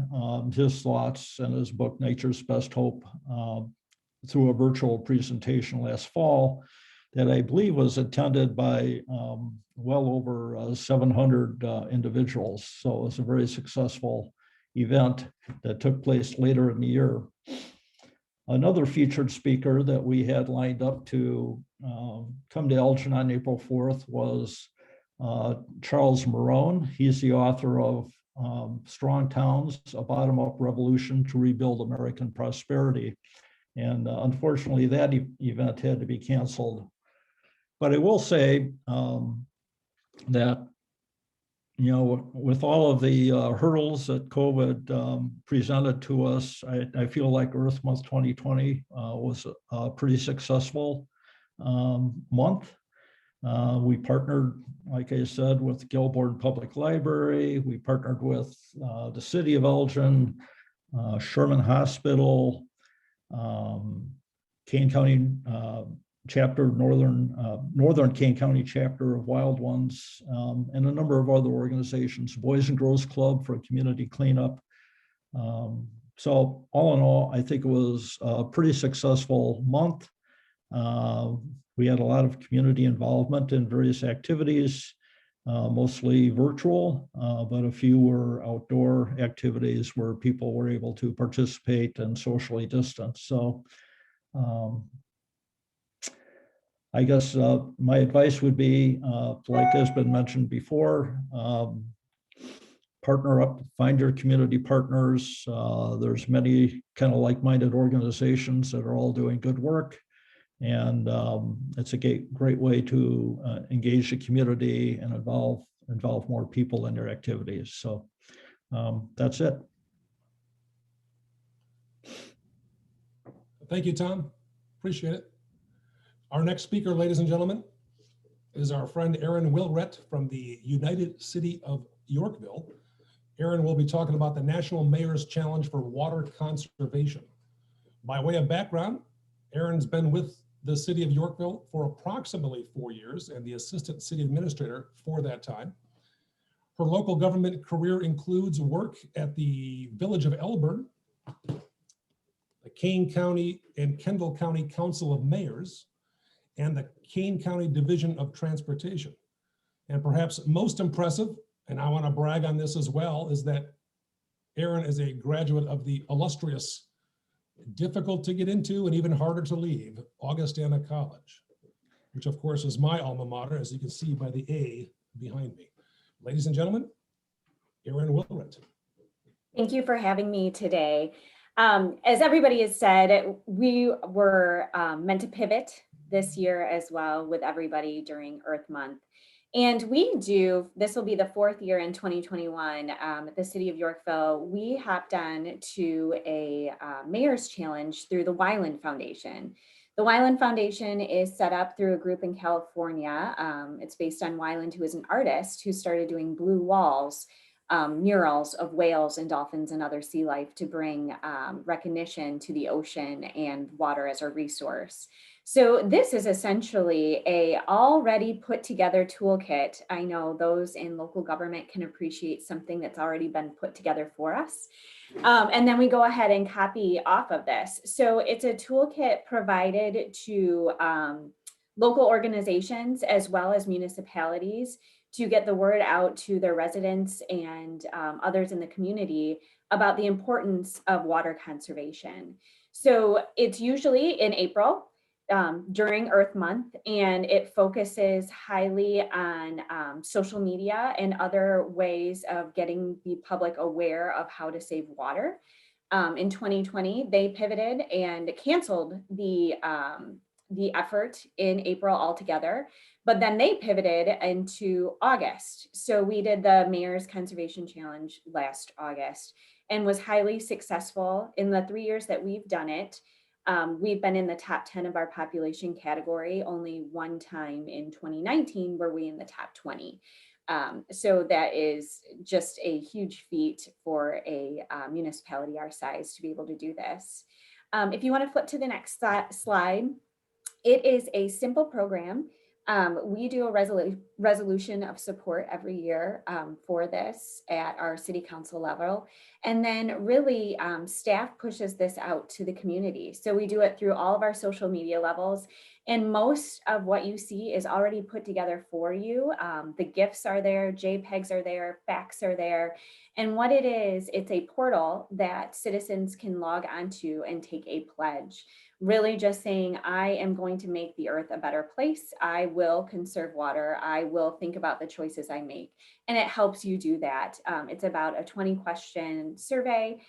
his thoughts in his book, Nature's Best Hope, through a virtual presentation last fall that I believe was attended by well over 700 individuals. So it was a very successful event that took place later in the year. Another featured speaker that we had lined up to come to Elgin on April 4th was Charles Marone. He's the author of Strong Towns, a Bottom-Up Revolution to Rebuild American Prosperity. And unfortunately, that event had to be canceled. But I will say that, you know, with all of the hurdles that COVID presented to us, I feel like Earth Month 2020 was a pretty successful month. We partnered, like I said, with Gilbourne Public Library. We partnered with the City of Elgin, Sherman Hospital, Kane County chapter, Northern Kane County chapter of Wild Ones, and a number of other organizations, Boys and Girls Club for community cleanup. So all in all, I think it was a pretty successful month. We had a lot of community involvement in various activities, mostly virtual, but a few were outdoor activities where people were able to participate and socially distance. So I guess my advice would be, like has been mentioned before, partner up, find your community partners. There's many kind of like-minded organizations that are all doing good work. And it's a great way to engage the community and involve more people in your activities. So that's it. Thank you, Tom. Appreciate it. Our next speaker, ladies and gentlemen, is our friend Aaron Wilrett from the United City of Yorkville. Aaron will be talking about the National Mayor's Challenge for Water Conservation. By way of background, Aaron's been with the City of Yorkville for approximately 4 years and the Assistant City Administrator for that time. Her local government career includes work at the Village of Elburn, the Kane County and Kendall County Council of Mayors, and the Kane County Division of Transportation. And perhaps most impressive, and I want to brag on this as well, is that Aaron is a graduate of the illustrious, difficult to get into and even harder to leave, Augustana College, which of course is my alma mater, as you can see by the A behind me. Ladies and gentlemen, Aaron Wilrett. Thank you for having me today. As everybody has said, we were meant to pivot this year as well with everybody during Earth Month. And this will be the 4th year in 2021 at the City of Yorkville. We hopped on to a Mayor's Challenge through the Weiland Foundation. The Weiland Foundation is set up through a group in California. It's based on Weiland, who is an artist who started doing blue walls, murals of whales and dolphins and other sea life to bring recognition to the ocean and water as a resource. So this is essentially a already put together toolkit. I know those in local government can appreciate something that's already been put together for us. And then we go ahead and copy off of this. So it's a toolkit provided to local organizations as well as municipalities to get the word out to their residents and others in the community about the importance of water conservation. So it's usually in April during Earth Month, and it focuses highly on social media and other ways of getting the public aware of how to save water. In 2020, they pivoted and canceled the effort in April altogether, but then they pivoted into August. So we did the Mayor's Conservation Challenge last August and was highly successful. In the 3 years that we've done it, we've been in the top 10 of our population category. Only one time in 2019 were we in the top 20. So that is just a huge feat for a municipality our size to be able to do this. If you want to flip to the next slide, it is a simple program We do a resolution of support every year for this at our city council level. And then really staff pushes this out to the community. So we do it through all of our social media levels. And most of what you see is already put together for you. The GIFs are there, JPEGs are there, facts are there. And what it is, it's a portal that citizens can log onto and take a pledge. Really just saying, I am going to make the earth a better place. I will conserve water. I will think about the choices I make. And it helps you do that. It's about a 20-question survey.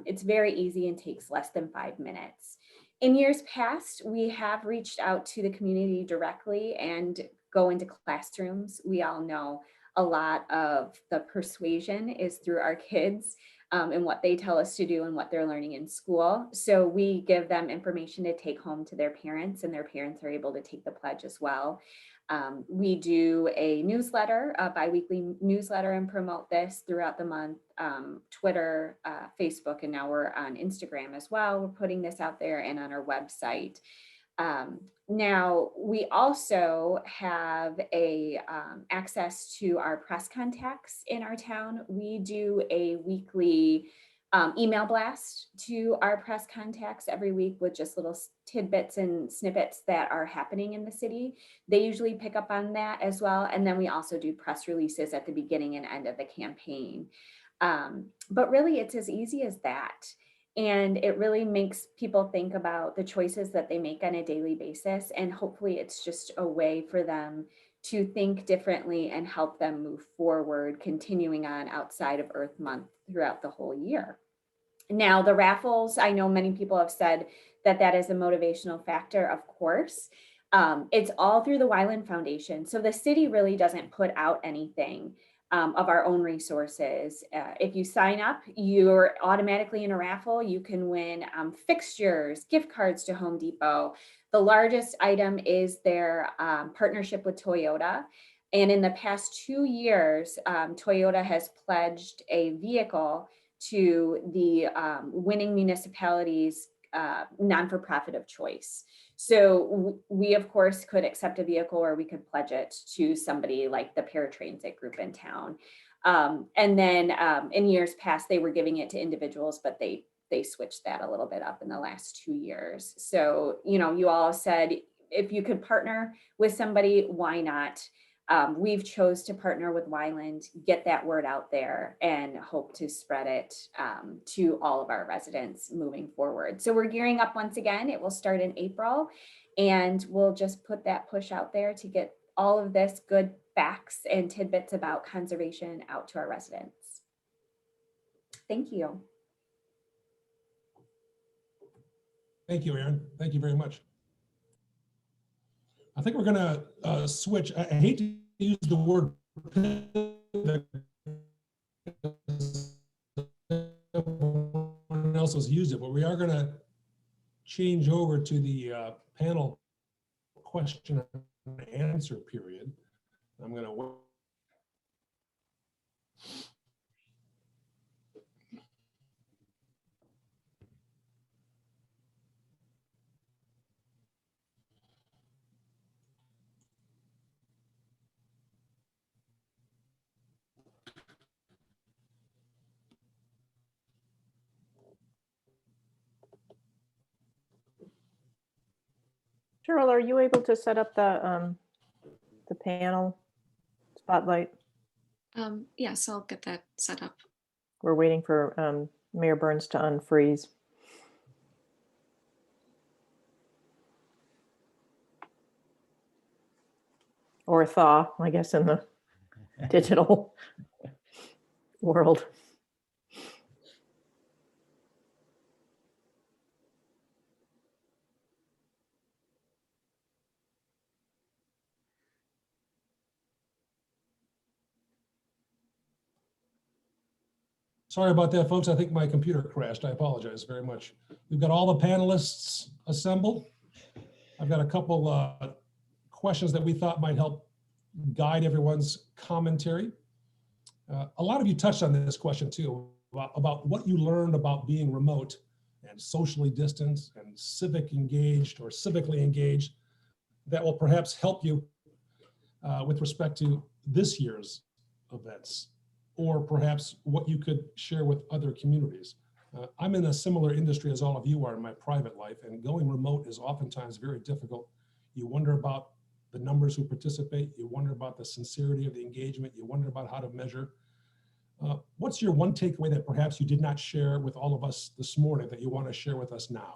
It's very easy and takes less than 5 minutes. In years past, we have reached out to the community directly and go into classrooms. We all know a lot of the persuasion is through our kids. And what they tell us to do and what they're learning in school. So we give them information to take home to their parents, and their parents are able to take the pledge as well. We do a newsletter, a biweekly newsletter, and promote this throughout the month, Twitter, Facebook, and now we're on Instagram as well. We're putting this out there and on our website. Now, we also have access to our press contacts in our town. We do a weekly email blast to our press contacts every week with just little tidbits and snippets that are happening in the city. They usually pick up on that as well. And then we also do press releases at the beginning and end of the campaign. But really, it's as easy as that. And it really makes people think about the choices that they make on a daily basis. And hopefully it's just a way for them to think differently and help them move forward, continuing on outside of Earth Month throughout the whole year. Now, the raffles, I know many people have said that that is a motivational factor, of course. It's all through the Wyland Foundation. So the city really doesn't put out anything of our own resources. If you sign up, you're automatically in a raffle. You can win fixtures, gift cards to Home Depot. The largest item is their partnership with Toyota. And in the past 2 years, Toyota has pledged a vehicle to the winning municipalities' non-for-profit of choice. So we, of course, could accept a vehicle or we could pledge it to somebody like the paratransit group in town. And then in years past, they were giving it to individuals, but they switched that a little bit up in the last 2 years. So, you know, you all said, if you could partner with somebody, why not? We've chose to partner with Wyland, get that word out there, and hope to spread it to all of our residents moving forward. So we're gearing up once again. It will start in April, and we'll just put that push out there to get all of this good facts and tidbits about conservation out to our residents. Thank you. Thank you, Erin. Thank you very much. I think we're going to switch. I hate to use the word pivot. Everyone else has used it, but we are going to change over to the panel question and answer period. I'm going to Cheryl, are you able to set up the panel spotlight? Yes, I'll get that set up. We're waiting for Mayor Burns to unfreeze. Or thaw, I guess, in the digital world. Sorry about that, folks. I think my computer crashed. I apologize very much. We've got all the panelists assembled. I've got a couple questions that we thought might help guide everyone's commentary. A lot of you touched on this question too, about what you learned about being remote and socially distant and civic engaged or civically engaged that will perhaps help you with respect to this year's events, or perhaps what you could share with other communities. I'm in a similar industry as all of you are in my private life, and going remote is oftentimes very difficult. You wonder about the numbers who participate, you wonder about the sincerity of the engagement, you wonder about how to measure. What's your one takeaway that perhaps you did not share with all of us this morning that you want to share with us now?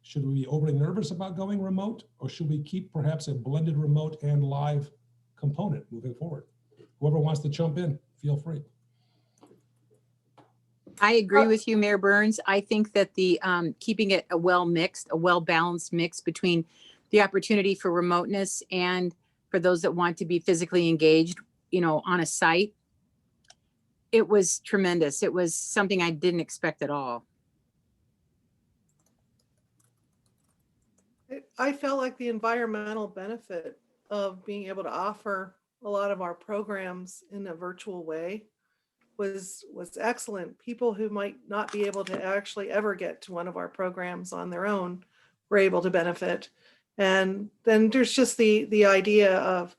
Should we be overly nervous about going remote, or should we keep perhaps a blended remote and live component moving forward? Whoever wants to jump in, feel free. I agree with you, Mayor Burns. I think that the keeping it a well-balanced mix between the opportunity for remoteness and for those that want to be physically engaged, on a site, it was tremendous. It was something I didn't expect at all. I felt like the environmental benefit of being able to offer a lot of our programs in a virtual way was excellent. People who might not be able to actually ever get to one of our programs on their own were able to benefit. And then there's just the idea of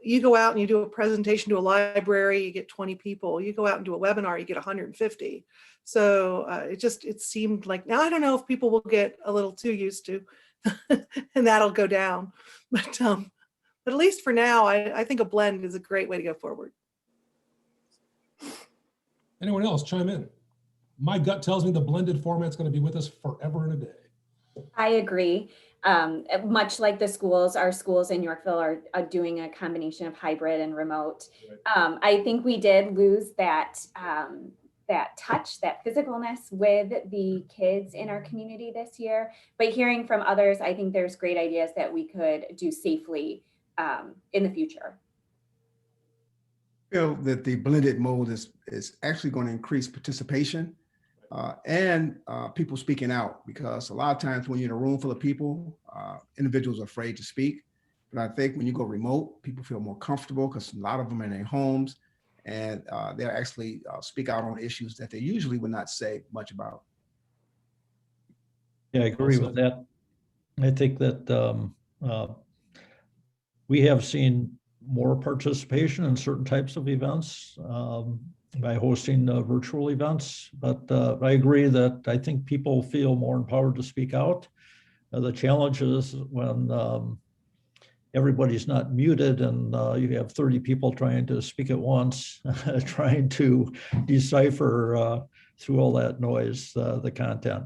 you go out and you do a presentation to a library, you get 20 people. You go out and do a webinar, you get 150. So it seemed like, now I don't know if people will get a little too used to and that'll go down. But at least for now, I think a blend is a great way to go forward. Anyone else chime in? My gut tells me the blended format's going to be with us forever and a day. I agree. Much like the schools, our schools in Yorkville are doing a combination of hybrid and remote. Right. I think we did lose that touch, that physicalness with the kids in our community this year. But hearing from others, I think there's great ideas that we could do safely in the future. I feel that the blended mode is actually going to increase participation and people speaking out, because a lot of times when you're in a room full of people, individuals are afraid to speak. But I think when you go remote, people feel more comfortable because a lot of them are in their homes, and they'll actually speak out on issues that they usually would not say much about. Yeah, I agree with that. I think that we have seen more participation in certain types of events by hosting virtual events, but I agree that I think people feel more empowered to speak out. The challenge is when everybody's not muted and you have 30 people trying to speak at once, trying to decipher through all that noise, the content.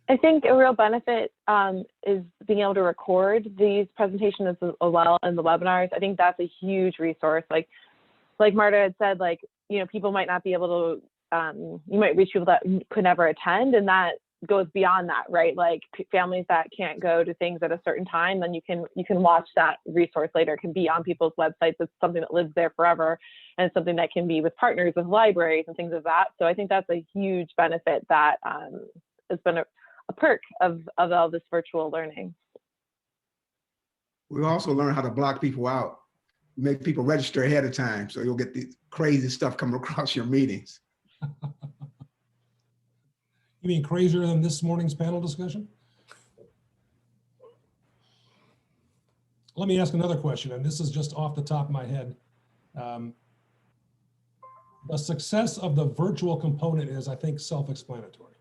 I think a real benefit is being able to record these presentations as well in the webinars. I think that's a huge resource. Like Marta had said, people might not be able to, you might reach people that could never attend, and that goes beyond that, right? Like families that can't go to things at a certain time, then you can watch that resource later. It can be on people's websites. It's something that lives there forever, and something that can be with partners, with libraries and things of that. So I think that's a huge benefit that has been a perk of all this virtual learning. We also learn how to block people out, make people register ahead of time, so you'll get the crazy stuff coming across your meetings. You mean crazier than this morning's panel discussion? Let me ask another question, and this is just off the top of my head. The success of the virtual component is, I think, self-explanatory.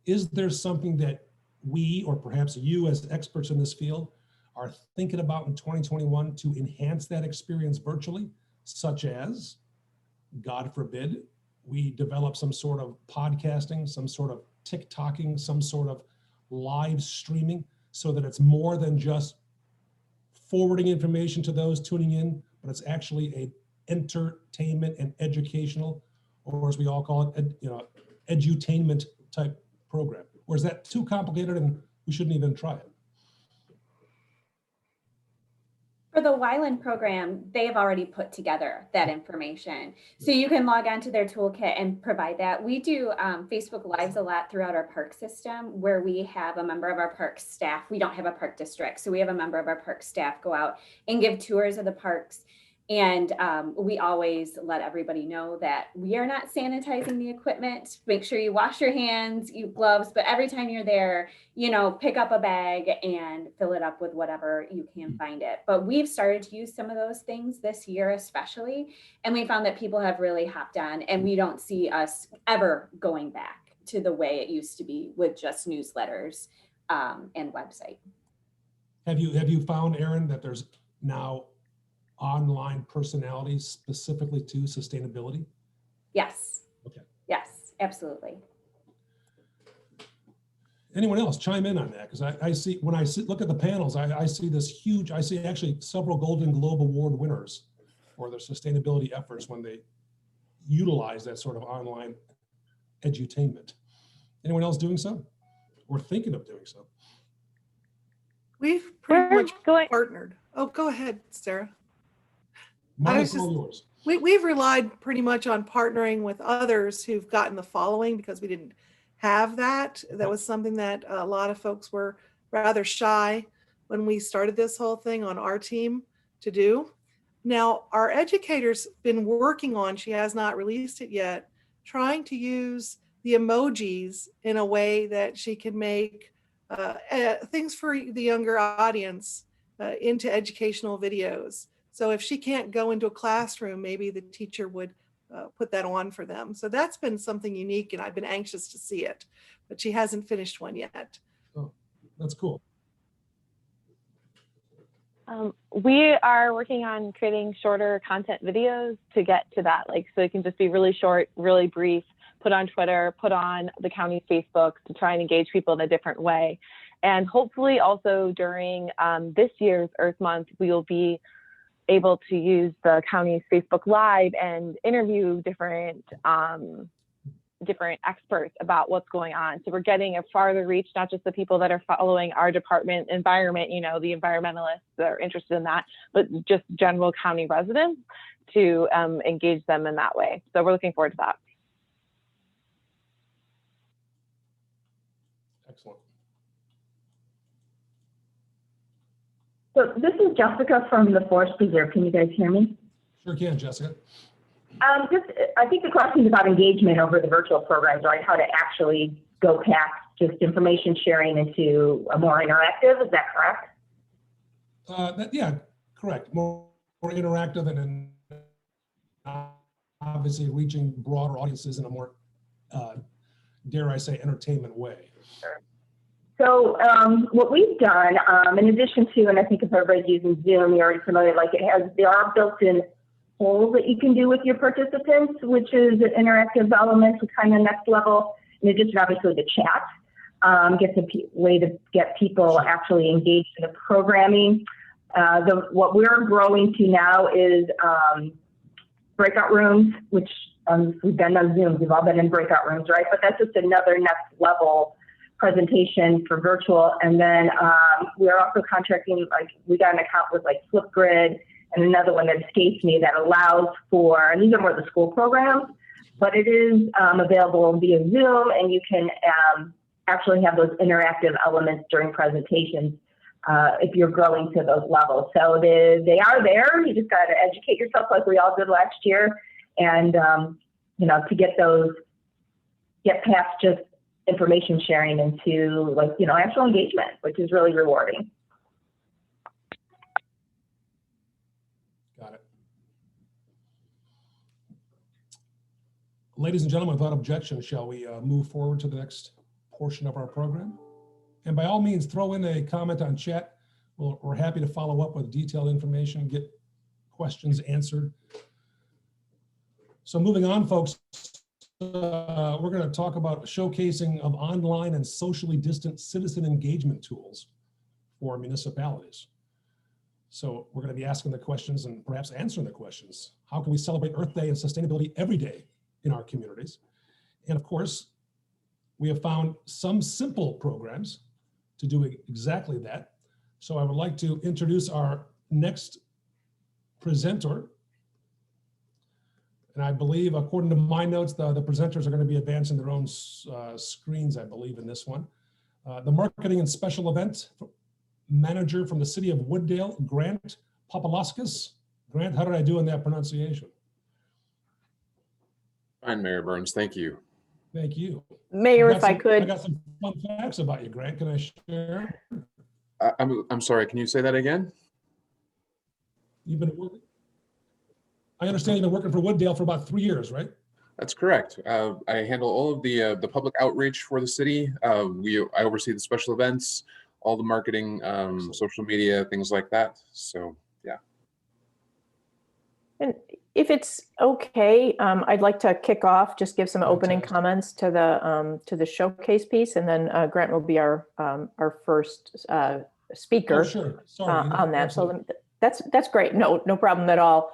Is there something that we, or perhaps you as experts in this field, are thinking about in 2021 to enhance that experience virtually, such as, God forbid, we develop some sort of podcasting, some sort of TikToking, some sort of live streaming, so that it's more than just forwarding information to those tuning in, but it's actually a entertainment and educational, or as we all call it, edutainment type program? Or is that too complicated and we shouldn't even try it? For the Wyland program, they have already put together that information. So you can log on to their toolkit and provide that. We do Facebook Lives a lot throughout our park system, where we have a member of our park staff. We don't have a park district, so we have a member of our park staff go out and give tours of the parks. And we always let everybody know that we are not sanitizing the equipment. Make sure you wash your hands, use gloves, but every time you're there, you know, pick up a bag and fill it up with whatever you can find it. But we've started to use some of those things this year, especially, and we found that people have really hopped on, and we don't see us ever going back to the way it used to be with just newsletters and website. Have you found, Erin, that there's now online personalities specifically to sustainability? Yes. Okay. Yes, absolutely. Anyone else chime in on that? Because I see, when I look at the panels, I see this huge, I see actually several Golden Globe Award winners for their sustainability efforts when they utilize that sort of online edutainment. Anyone else doing so or thinking of doing so? We've pretty We're much going- partnered. Oh, go ahead, Sarah. Mine was is all just- yours. We've relied pretty much on partnering with others who've gotten the following because we didn't have that. That was something that a lot of folks were rather shy when we started this whole thing on our team to do. Now, our educator's been working on, she has not released it yet, trying to use the emojis in a way that she can make things for the younger audience into educational videos. So if she can't go into a classroom, maybe the teacher would put that on for them. So that's been something unique, and I've been anxious to see it, but she hasn't finished one yet. Oh, that's cool. We are working on creating shorter content videos to get to that, like, so it can just be really short, really brief, put on Twitter, put on the county's Facebook to try and engage people in a different way. And hopefully also during this year's Earth Month, we will be able to use the county's Facebook Live and interview different experts about what's going on. So we're getting a farther reach, not just the people that are following our department environment, you know, the environmentalists that are interested in that, but just general county residents to engage them in that way. So we're looking forward to that. Excellent. So this is Jessica from the Forest Preserve. Can you guys hear me? Sure can, Jessica. I think the question is about engagement over the virtual programs, right? How to actually go past just information sharing into a more interactive. Is that correct? Yeah, correct. More interactive and obviously reaching broader audiences in a more, dare I say, entertainment way. Sure. So what we've done, in addition to, and I think if everybody's using Zoom, you're already familiar, like there are built-in polls that you can do with your participants, which is an interactive element to kind of next level. In addition, obviously, the chat gets a way to get people actually engaged in the programming. What we're growing to now is breakout rooms, which we've been on Zoom. We've all been in breakout rooms, right? But that's just another next level presentation for virtual. And then we're also contracting, like we got an account with like Flipgrid and another one that escapes me that allows for, and these are more the school programs, but it is available via Zoom, and you can actually have those interactive elements during presentations if you're growing to those levels. So they are there. You just got to educate yourself like we all did last year, and you know, to get past just information sharing into, like, you know, actual engagement, which is really rewarding. Got it. Ladies and gentlemen, without objection, shall we move forward to the next portion of our program? And by all means, throw in a comment on chat. We're happy to follow up with detailed information, get questions answered. So moving on, folks, we're going to talk about showcasing of online and socially distant citizen engagement tools for municipalities. So we're going to be asking the questions and perhaps answering the questions. How can we celebrate Earth Day and sustainability every day in our communities? And of course, we have found some simple programs to do exactly that. So I would like to introduce our next presenter. And I believe, according to my notes, the presenters are going to be advancing their own screens, I believe, in this one. The marketing and special event manager from the city of Woodendale, Grant Popolauskas. Grant, how did I do in that pronunciation? Fine, Mayor Burns, thank you. Thank you. Mayor, if I I could, got some fun facts about you, Grant. Can I share? I'm sorry, can you say that again? You've been working. I understand you've been working for Woodendale for about 3 years, right? That's correct. I handle all of the public outreach for the city. I oversee the special events, all the marketing, social media, things like that. So, yeah. and if it's okay, I'd like to kick off, just give some opening Fantastic. comments to the showcase piece, and then Grant will be our first speaker. Oh, sure. Sorry. On that. Absolutely. So that's great. No problem at all.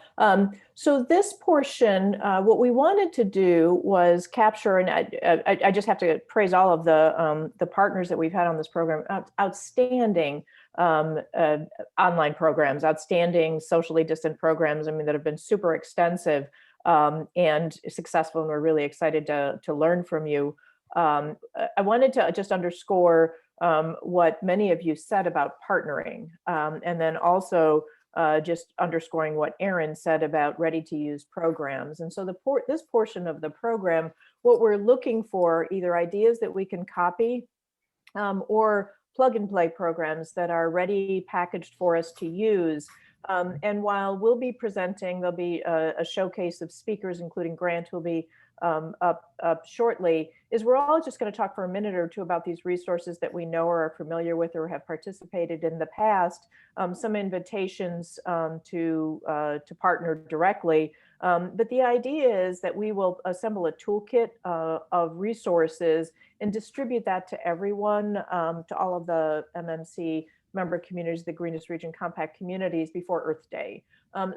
So this portion, what we wanted to do was capture, and I just have to praise all of the partners that we've had on this program. Outstanding online programs, outstanding socially distant programs. I mean, that have been super extensive and successful, and we're really excited to learn from you. I wanted to just underscore what many of you said about partnering, and then also just underscoring what Aaron said about ready-to-use programs. And so this portion of the program, what we're looking for, either ideas that we can copy or plug-and-play programs that are ready, packaged for us to use. And while we'll be presenting, there'll be a showcase of speakers, including Grant, who will be up shortly, is we're all just going to talk for a minute or two about these resources that we know or are familiar with or have participated in the past, some invitations to partner directly. But the idea is that we will assemble a toolkit of resources and distribute that to everyone, to all of the MMC member communities, the Greenest Region Compact communities, before Earth Day.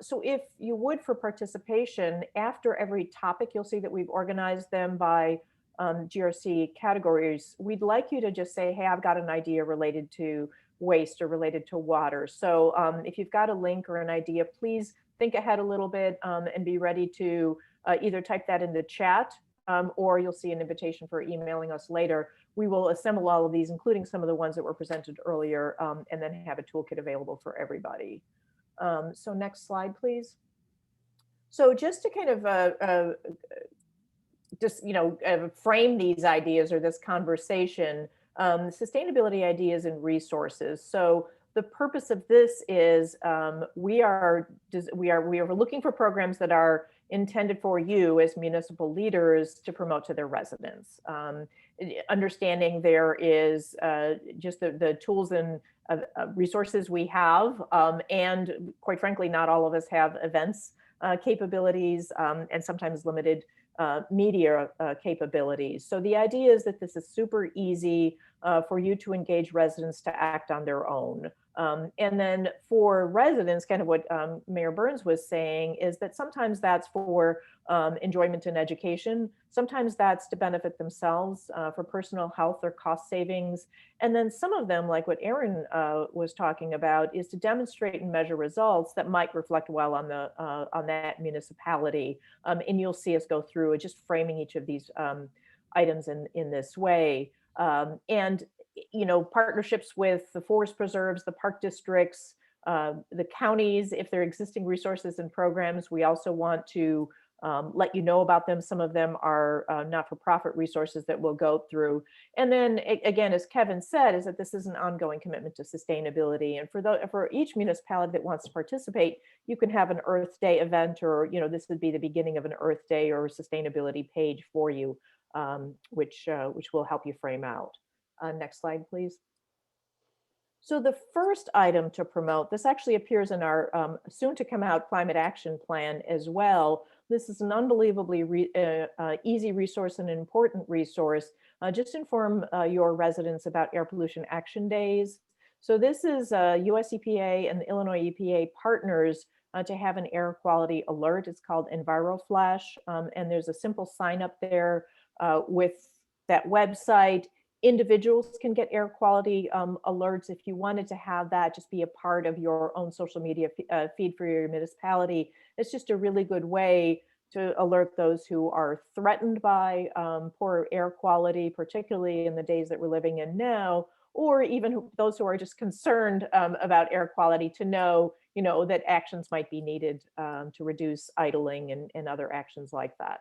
So if you would, for participation, after every topic, you'll see that we've organized them by GRC categories. We'd like you to just say, hey, I've got an idea related to waste or related to water. So if you've got a link or an idea, please think ahead a little bit and be ready to either type that in the chat or you'll see an invitation for emailing us later. We will assemble all of these, including some of the ones that were presented earlier, and then have a toolkit available for everybody. So next slide, please. So just to kind of frame these ideas or this conversation, sustainability ideas and resources. So the purpose of this is we are looking for programs that are intended for you as municipal leaders to promote to their residents. Understanding there is just the tools and resources we have, and quite frankly, not all of us have events capabilities and sometimes limited media capabilities. So the idea is that this is super easy for you to engage residents to act on their own. And then for residents, kind of what Mayor Burns was saying is that sometimes that's for enjoyment and education. Sometimes that's to benefit themselves for personal health or cost savings. And then some of them, like what Aaron was talking about, is to demonstrate and measure results that might reflect well on that municipality. And you'll see us go through just framing each of these items in this way. And partnerships with the forest preserves, the park districts, the counties, if there are existing resources and programs, we also want to let you know about them. Some of them are not-for-profit resources that we'll go through. And then again, as Kevin said, is that this is an ongoing commitment to sustainability. And for each municipality that wants to participate, you can have an Earth Day event, or this would be the beginning of an Earth Day or sustainability page for you, which will help you frame out. Next slide, please. So the first item to promote, this actually appears in our soon to come out climate action plan as well. This is an unbelievably easy resource and an important resource. Just inform your residents about air pollution action days. So this is US EPA and the Illinois EPA partners to have an air quality alert. It's called EnviroFlash, and there's a simple sign up there with that website. Individuals can get air quality alerts. If you wanted to have that just be a part of your own social media feed for your municipality, it's just a really good way to alert those who are threatened by poor air quality, particularly in the days that we're living in now, or even those who are just concerned about air quality, to know, that actions might be needed to reduce idling and other actions like that.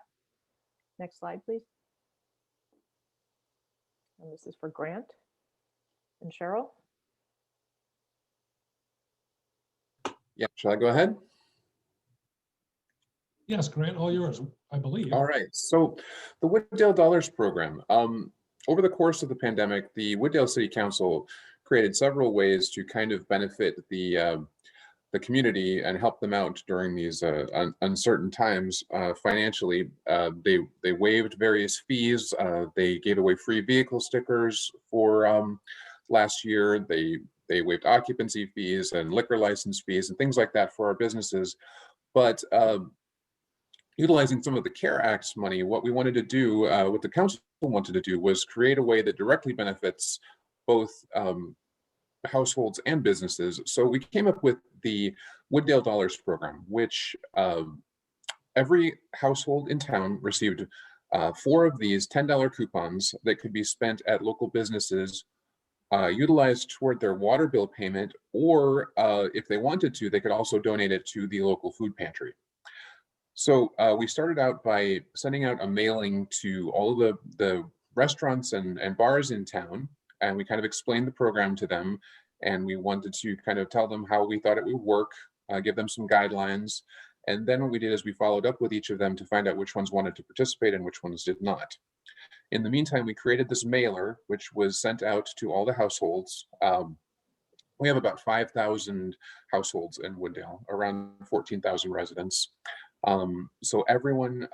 Next slide, please. And this is for Grant and Cheryl. Yeah, shall I go ahead? Yes, Grant, all yours, I believe. All right, so the Woodendale Dollars program. Over the course of the pandemic, the Woodendale City Council created several ways to kind of benefit the community and help them out during these uncertain times financially. They waived various fees. They gave away free vehicle stickers for last year. They waived occupancy fees and liquor license fees and things like that for our businesses. But utilizing some of the CARE Act's money, what we wanted to do, what the council wanted to do, was create a way that directly benefits both households and businesses. So we came up with the Woodendale Dollars program, which every household in town received 4 of these $10 coupons that could be spent at local businesses, utilized toward their water bill payment, or if they wanted to, they could also donate it to the local food pantry. So we started out by sending out a mailing to all of the restaurants and bars in town, and we kind of explained the program to them, and we wanted to kind of tell them how we thought it would work, give them some guidelines. And then what we did is we followed up with each of them to find out which ones wanted to participate and which ones did not. In the meantime, we created this mailer, which was sent out to all the households. We have about 5,000 households in Woodendale, around 14,000 residents. So everyone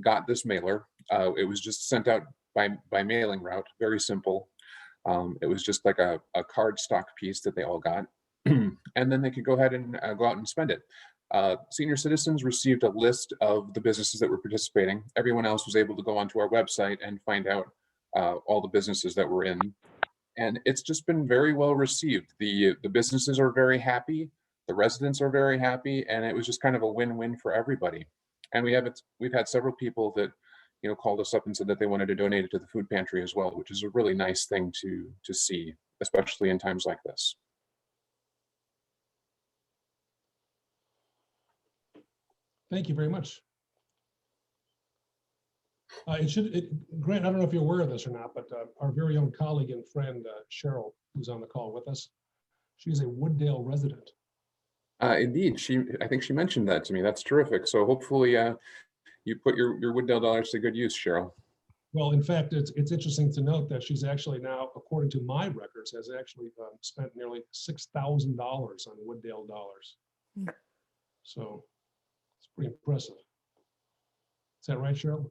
got this mailer. It was just sent out by mailing route, very simple. It was just like a card stock piece that they all got. And then they could go ahead and go out and spend it. Senior citizens received a list of the businesses that were participating. Everyone else was able to go onto our website and find out all the businesses that were in. And it's just been very well received. The businesses are very happy. The residents are very happy, and it was just kind of a win-win for everybody. And we've had several people that called us up and said that they wanted to donate it to the food pantry as well, which is a really nice thing to see, especially in times like this. Thank you very much. Grant, I don't know if you're aware of this or not, but our very own colleague and friend, Cheryl, who's on the call with us, she's a Woodendale resident. Indeed, I think she mentioned that to me. That's terrific. So hopefully you put your Woodendale dollars to good use, Cheryl. Well, in fact, it's interesting to note that she's actually now, according to my records, has actually spent nearly $6,000 on Woodendale dollars. So it's pretty impressive. Is that right, Cheryl?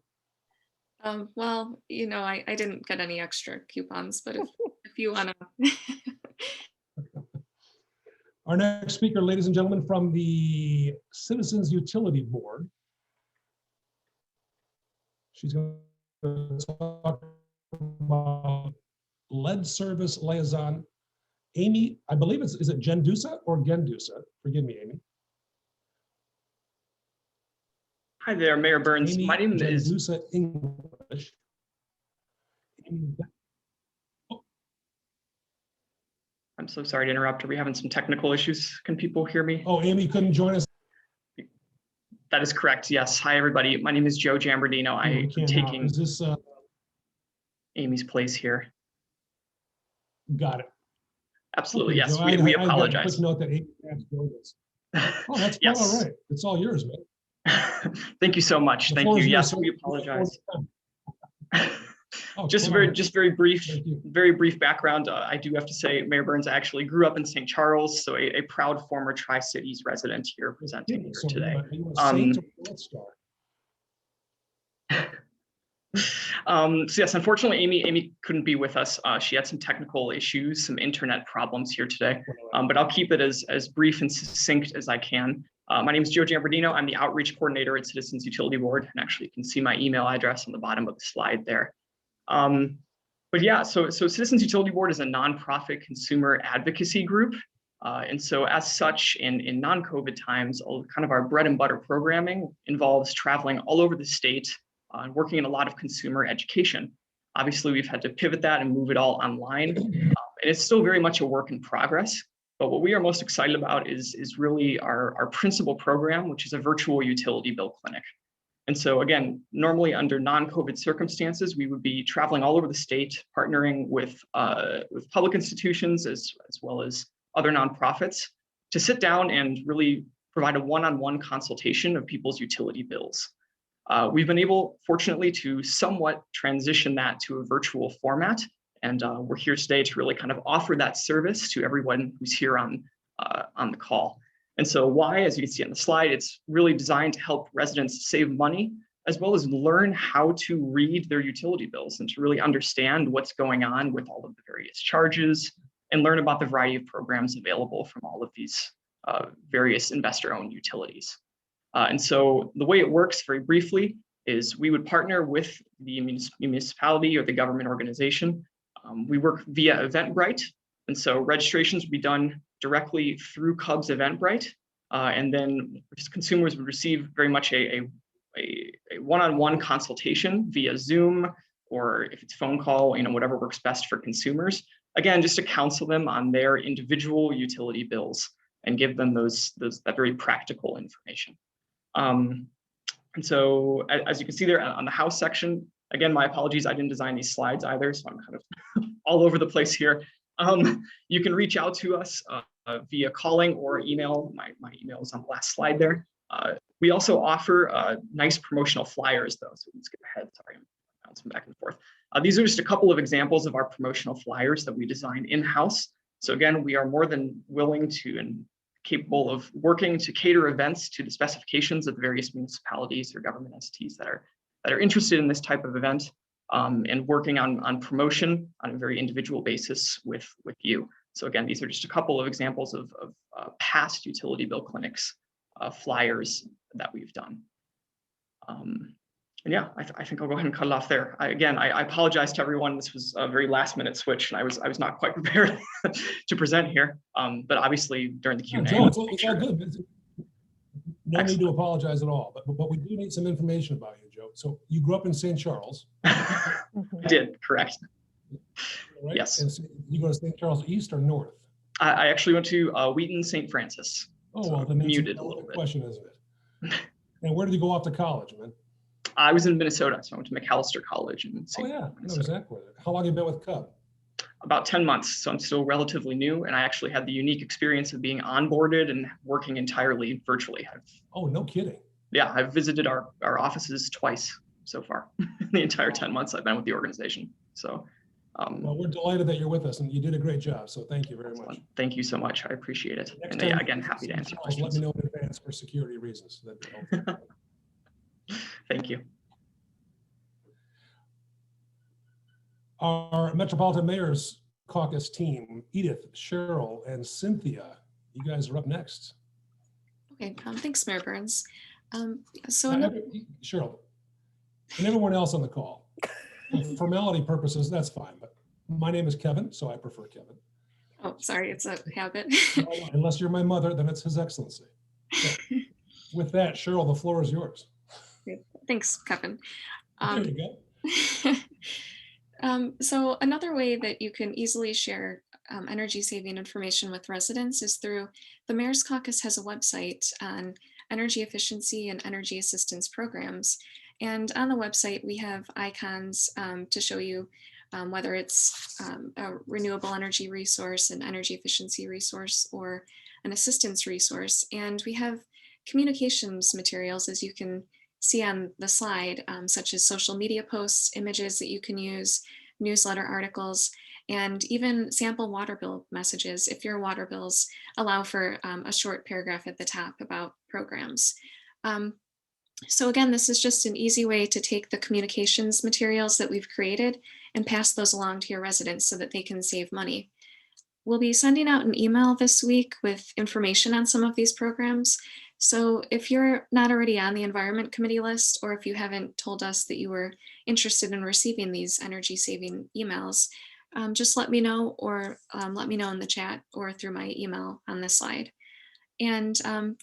Well, I didn't get any extra coupons, but if you want to. Our next speaker, ladies and gentlemen, from the Citizens Utility Board. She's going to talk about lead service liaison. Amy, I believe is it Gendusa or Gendusa? Forgive me, Amy. Hi there, Mayor Burns. Amy My name is Gendusa English. I'm so sorry to interrupt. Are we having some technical issues? Can people hear me? Oh, Amy couldn't join us. That is correct. Yes. Hi, everybody. My name is Joe Giambardino. I'm taking is this, Amy's place here. Got it. Absolutely. Okay, Yes. Joe, We I got a apologize. quick note that Amy has joined us. Oh, that's Yes. all right. It's all yours, man. Thank you so much. The Thank floor you. is yours, Yes, sir. we apologize. Oh, Just come very, on. just very brief, Thank you. very brief background. I do have to say, Mayor Burns, I actually grew up in St. Charles, so a proud former Tri-Cities resident here presenting Yeah, here so today. are you a saint or a North Star? So yes, unfortunately, Amy couldn't be with us. She had some technical issues, some internet problems here today, but I'll keep it as brief and succinct as I can. My name is Joe Giambardino. I'm the outreach coordinator at Citizens Utility Board, and actually you can see my email address on the bottom of the slide there. But yeah, so Citizens Utility Board is a nonprofit consumer advocacy group. And so as such, in non-COVID times, kind of our bread and butter programming involves traveling all over the state and working in a lot of consumer education. Obviously, we've had to pivot that and move it all online. And it's still very much a work in progress, But what we are most excited about is really our principal program, which is a virtual utility bill clinic. And so again, normally under non-COVID circumstances, we would be traveling all over the state, partnering with public institutions as well as other nonprofits to sit down and really provide a one-on-one consultation of people's utility bills. We've been able, fortunately, to somewhat transition that to a virtual format. And we're here today to really kind of offer that service to everyone who's here on the call. And so why, as you can see on the slide, it's really designed to help residents save money, as well as learn how to read their utility bills and to really understand what's going on with all of the various charges and learn about the variety of programs available from all of these various investor-owned utilities. And so the way it works, very briefly, is we would partner with the municipality or the government organization. We work via Eventbrite, and so registrations would be done directly through Cubs Eventbrite, and then consumers would receive very much a one-on-one consultation via Zoom, or if it's phone call, whatever works best for consumers. Again, just to counsel them on their individual utility bills and give them that very practical information. And so as you can see there on the house section, again, my apologies, I didn't design these slides either, so I'm kind of all over the place here. You can reach out to us via calling or email. My email is on the last slide there. We also offer nice promotional flyers though, so let's get ahead, sorry, I'm bouncing back and forth. These are just a couple of examples of our promotional flyers that we design in-house. So again, we are more than willing to and capable of working to cater events to the specifications of the various municipalities or government entities that are interested in this type of event, and working on promotion on a very individual basis with you. So again, these are just a couple of examples of past utility bill clinics flyers that we've done. And yeah, I think I'll go ahead and cut it off there. I apologize to everyone. This was a very last minute switch, and I was not quite prepared to present here. But obviously during the Q&A. Joe, it's all good. No need to apologize at all. But we do need some information about you, Joe. So you grew up in St. Charles. I did, correct. Right? Yes. And so you go to St. Charles East or North? I actually went to Wheaton St. Francis. Oh, so well, then that's muted a a little bit. question, isn't it? And where did you go off to college, man? I was in Minnesota, so I went to McAllister College in St. Oh yeah, Minnesota. no, exactly. How long have you been with Cub? About 10 months, so I'm still relatively new, and I actually had the unique experience of being onboarded and working entirely virtually. Oh, no kidding. Yeah, I've visited our offices twice so far in the entire 10 months I've been with the organization. So, well, we're delighted that you're with us, and you did a great job. So thank you very much. Thank you so much. I appreciate it. Next And time, again, happy to answer Charles, questions. let me know in advance for security reasons. That'd be helpful. Thank you. Our Metropolitan Mayor's Caucus team, Edith, Cheryl, and Cynthia, you guys are up next. Okay, thanks, Mayor Burns. So Cheryl, and everyone else on the call, for formality purposes, that's fine, but my name is Kevin, so I prefer Kevin. Oh, sorry, it's a habit. Unless you're my mother, then it's His Excellency. So, with that, Cheryl, the floor is yours. Thanks, Kevin. There you go. So another way that you can easily share energy saving information with residents is through the Mayor's Caucus has a website on energy efficiency and energy assistance programs. And on the website, we have icons to show you whether it's a renewable energy resource, an energy efficiency resource, or an assistance resource. And we have communications materials, as you can see on the slide, such as social media posts, images that you can use, newsletter articles, and even sample water bill messages if your water bills allow for a short paragraph at the top about programs. So again, this is just an easy way to take the communications materials that we've created and pass those along to your residents so that they can save money. We'll be sending out an email this week with information on some of these programs. So if you're not already on the Environment Committee list, or if you haven't told us that you were interested in receiving these energy saving emails, just let me know, or let me know in the chat or through my email on this slide. And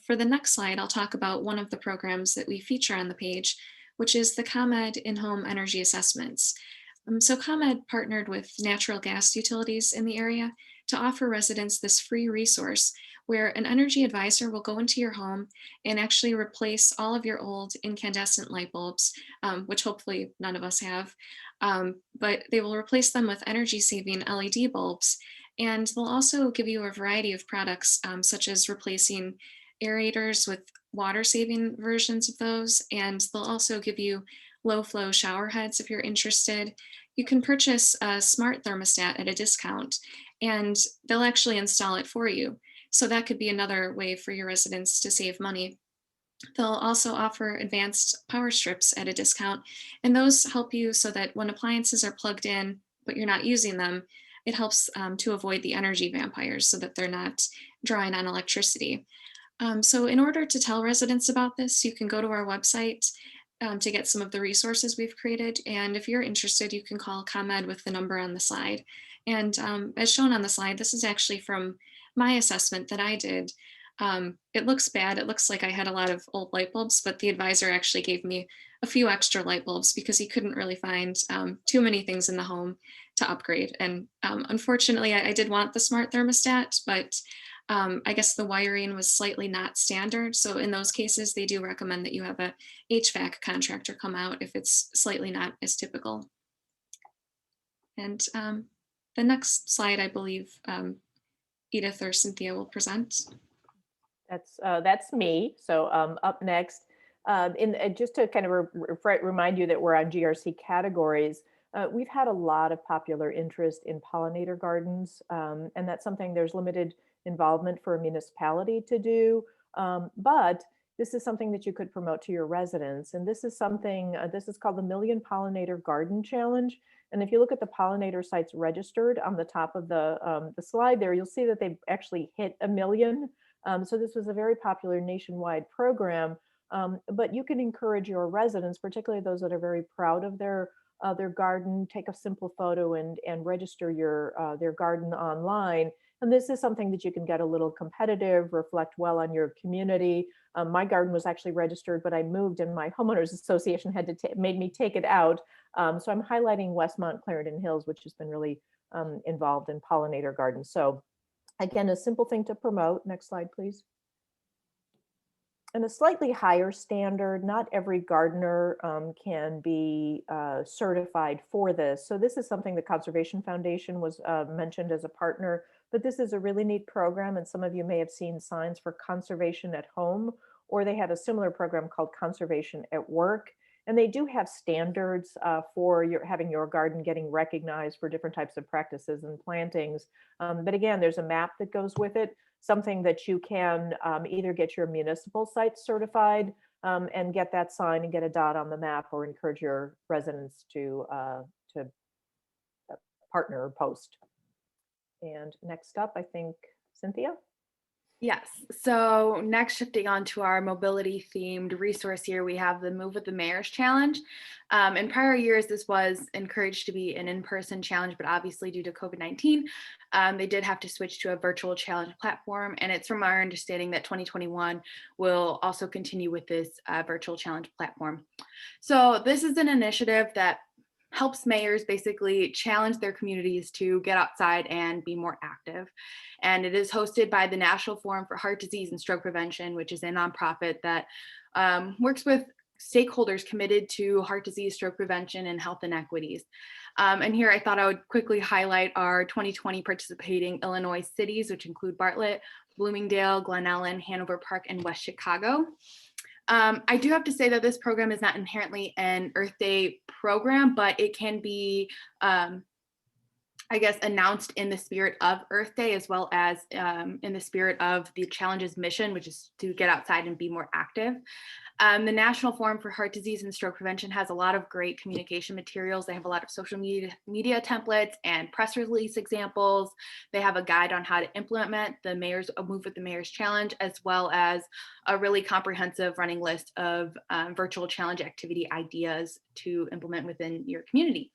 for the next slide, I'll talk about one of the programs that we feature on the page, which is the ComEd in-home energy assessments. So ComEd partnered with natural gas utilities in the area to offer residents this free resource where an energy advisor will go into your home and actually replace all of your old incandescent light bulbs, which hopefully none of us have, but they will replace them with energy saving LED bulbs. And they'll also give you a variety of products, such as replacing aerators with water saving versions of those. And they'll also give you low flow shower heads if you're interested. You can purchase a smart thermostat at a discount and they'll actually install it for you. So that could be another way for your residents to save money. They'll also offer advanced power strips at a discount, and those help you so that when appliances are plugged in, but you're not using them, it helps to avoid the energy vampires so that they're not drawing on electricity. So in order to tell residents about this, you can go to our website to get some of the resources we've created. And if you're interested, you can call ComEd with the number on the slide. And as shown on the slide, this is actually from my assessment that I did. It looks bad. It looks like I had a lot of old light bulbs, but the advisor actually gave me a few extra light bulbs because he couldn't really find too many things in the home to upgrade. And unfortunately, I did want the smart thermostat, but I guess the wiring was slightly not standard. So in those cases, they do recommend that you have a HVAC contractor come out if it's slightly not as typical. And the next slide, I believe, Edith or Cynthia will present. That's me. So up next, just to kind of remind you that we're on GRC categories, we've had a lot of popular interest in pollinator gardens, and that's something there's limited involvement for a municipality to do, but this is something that you could promote to your residents. And this is something, this is called the Million Pollinator Garden Challenge. And if you look at the pollinator sites registered on the top of the slide there, you'll see that they've actually hit 1 million. So this was a very popular nationwide program, but you can encourage your residents, particularly those that are very proud of their garden, take a simple photo and register their garden online. And this is something that you can get a little competitive, reflect well on your community. My garden was actually registered, but I moved and my homeowners association had to made me take it out. So I'm highlighting Westmont, Clarendon Hills, which has been really involved in pollinator gardens. So again, a simple thing to promote. Next slide, please. And a slightly higher standard, not every gardener can be certified for this. So this is something the Conservation Foundation was mentioned as a partner, but this is a really neat program. And some of you may have seen signs for conservation at home, or they have a similar program called Conservation at Work. And they do have standards for having your garden getting recognized for different types of practices and plantings. But again, there's a map that goes with it, something that you can either get your municipal site certified and get that sign and get a dot on the map, or encourage your residents to partner or post. And next up, I think, Cynthia. Yes, so next, shifting on to our mobility themed resource here, we have the Move with the Mayor's Challenge. In prior years, this was encouraged to be an in-person challenge, but obviously due to COVID-19, they did have to switch to a virtual challenge platform. And it's from our understanding that 2021 will also continue with this virtual challenge platform. So this is an initiative that helps mayors basically challenge their communities to get outside and be more active. And it is hosted by the National Forum for Heart Disease and Stroke Prevention, which is a nonprofit that works with stakeholders committed to heart disease, stroke prevention, and health inequities. And here I thought I would quickly highlight our 2020 participating Illinois cities, which include Bartlett, Bloomingdale, Glen Ellen, Hanover Park, and West Chicago. I do have to say that this program is not inherently an Earth Day program, but it can be, I guess, announced in the spirit of Earth Day, as well as in the spirit of the challenge's mission, which is to get outside and be more active. The National Forum for Heart Disease and Stroke Prevention has a lot of great communication materials. They have a lot of social media templates and press release examples. They have a guide on how to implement the Move with the Mayor's Challenge, as well as a really comprehensive running list of virtual challenge activity ideas to implement within your community.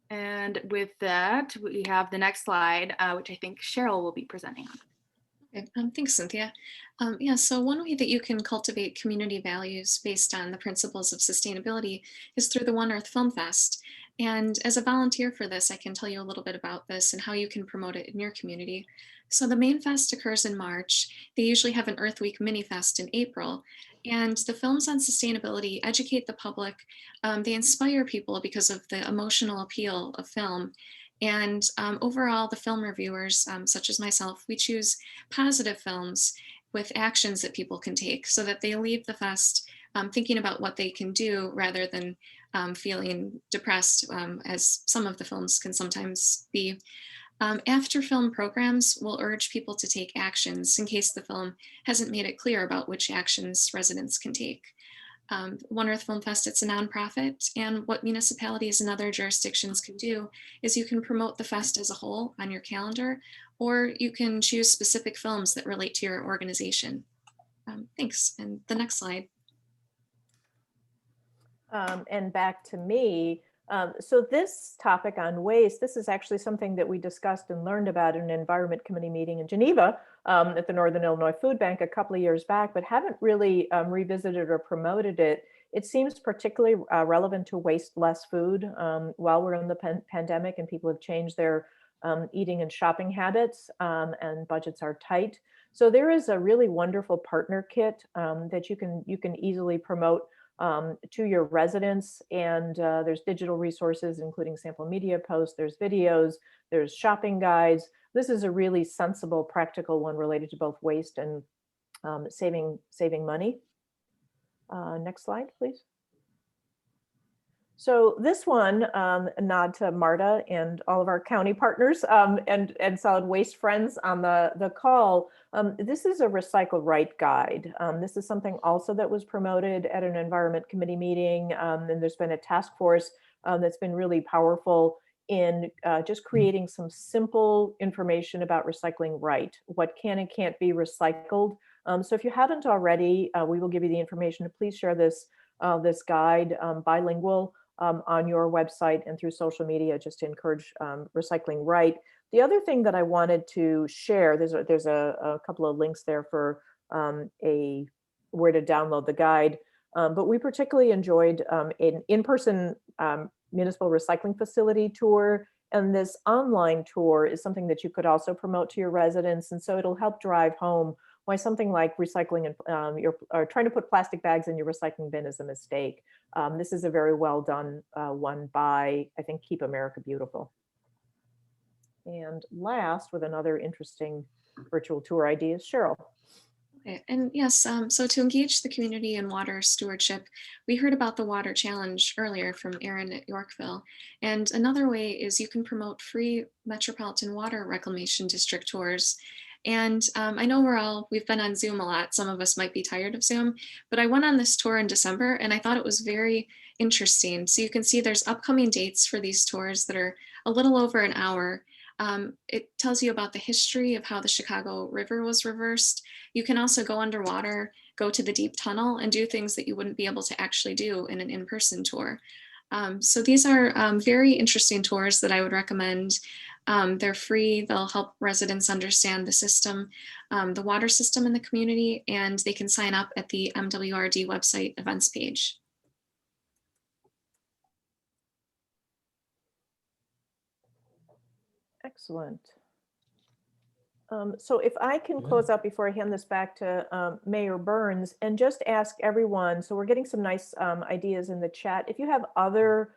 And with that, we have the next slide, which I think Cheryl will be presenting on. Okay, thanks, Cynthia. Yeah, so one way that you can cultivate community values based on the principles of sustainability is through the One Earth Film Fest. And as a volunteer for this, I can tell you a little bit about this and how you can promote it in your community. So the main fest occurs in March. They usually have an Earth Week mini fest in April. And the films on sustainability educate the public. They inspire people because of the emotional appeal of film. And overall, the film reviewers, such as myself, we choose positive films with actions that people can take so that they leave the fest thinking about what they can do rather than feeling depressed, as some of the films can sometimes be. After film programs, we'll urge people to take actions in case the film hasn't made it clear about which actions residents can take. One Earth Film Fest, it's a nonprofit, and what municipalities and other jurisdictions can do is you can promote the fest as a whole on your calendar, or you can choose specific films that relate to your organization. Thanks, and the next slide. And back to me. So this topic on waste, this is actually something that we discussed and learned about in an Environment Committee meeting in Geneva at the Northern Illinois Food Bank a couple of years back, but haven't really revisited or promoted it. It seems particularly relevant to waste less food while we're in the pandemic and people have changed their eating and shopping habits and budgets are tight. So there is a really wonderful partner kit that you can easily promote to your residents, and there's digital resources including sample media posts, there's videos, there's shopping guides. This is a really sensible, practical one related to both waste and saving money. Next slide, please. So this one, a nod to Marta and all of our county partners and solid waste friends on the call. This is a Recycle Right guide. This is something also that was promoted at an Environment Committee meeting. And there's been a task force that's been really powerful in just creating some simple information about recycling right, what can and can't be recycled. So if you haven't already, we will give you the information. Please share this guide bilingual on your website and through social media, just to encourage recycling right. The other thing that I wanted to share, there's a couple of links there for where to download the guide, but we particularly enjoyed an in-person municipal recycling facility tour. And this online tour is something that you could also promote to your residents. And so it'll help drive home why something like recycling and or trying to put plastic bags in your recycling bin is a mistake. This is a very well done one by, I think, Keep America Beautiful. And last, with another interesting virtual tour idea, is Cheryl. Okay, and yes, so to engage the community in water stewardship, we heard about the Water Challenge earlier from Erin at Yorkville. And another way is you can promote free Metropolitan Water Reclamation District tours. And I know we've been on Zoom a lot. Some of us might be tired of Zoom, but I went on this tour in December and I thought it was very interesting. So you can see there's upcoming dates for these tours that are a little over an hour. It tells you about the history of how the Chicago River was reversed. You can also go underwater, go to the deep tunnel, and do things that you wouldn't be able to actually do in an in-person tour. So these are very interesting tours that I would recommend. They're free. They'll help residents understand the system, the water system in the community, and they can sign up at the MWRD website events page. Excellent. So if I can close out before I hand this back to Mayor Burns and just ask everyone, so we're getting some nice ideas in the chat. If you have other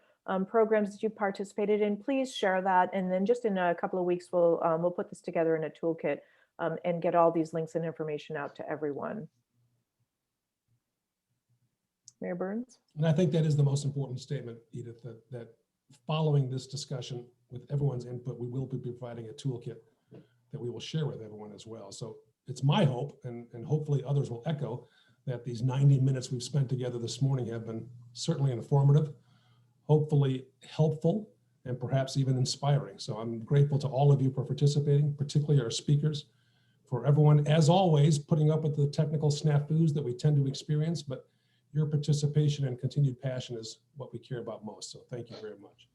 programs that you've participated in, please share that. And then just in a couple of weeks, we'll put this together in a toolkit and get all these links and information out to everyone. Mayor Burns? And I think that is the most important statement, Edith, that following this discussion with everyone's input, we will be providing a toolkit that we will share with everyone as well. So it's my hope, and hopefully others will echo, that these 90 minutes we've spent together this morning have been certainly informative, hopefully helpful, and perhaps even inspiring. So I'm grateful to all of you for participating, particularly our speakers, for everyone, as always, putting up with the technical snafus that we tend to experience, but your participation and continued passion is what we care about most. So thank you very much.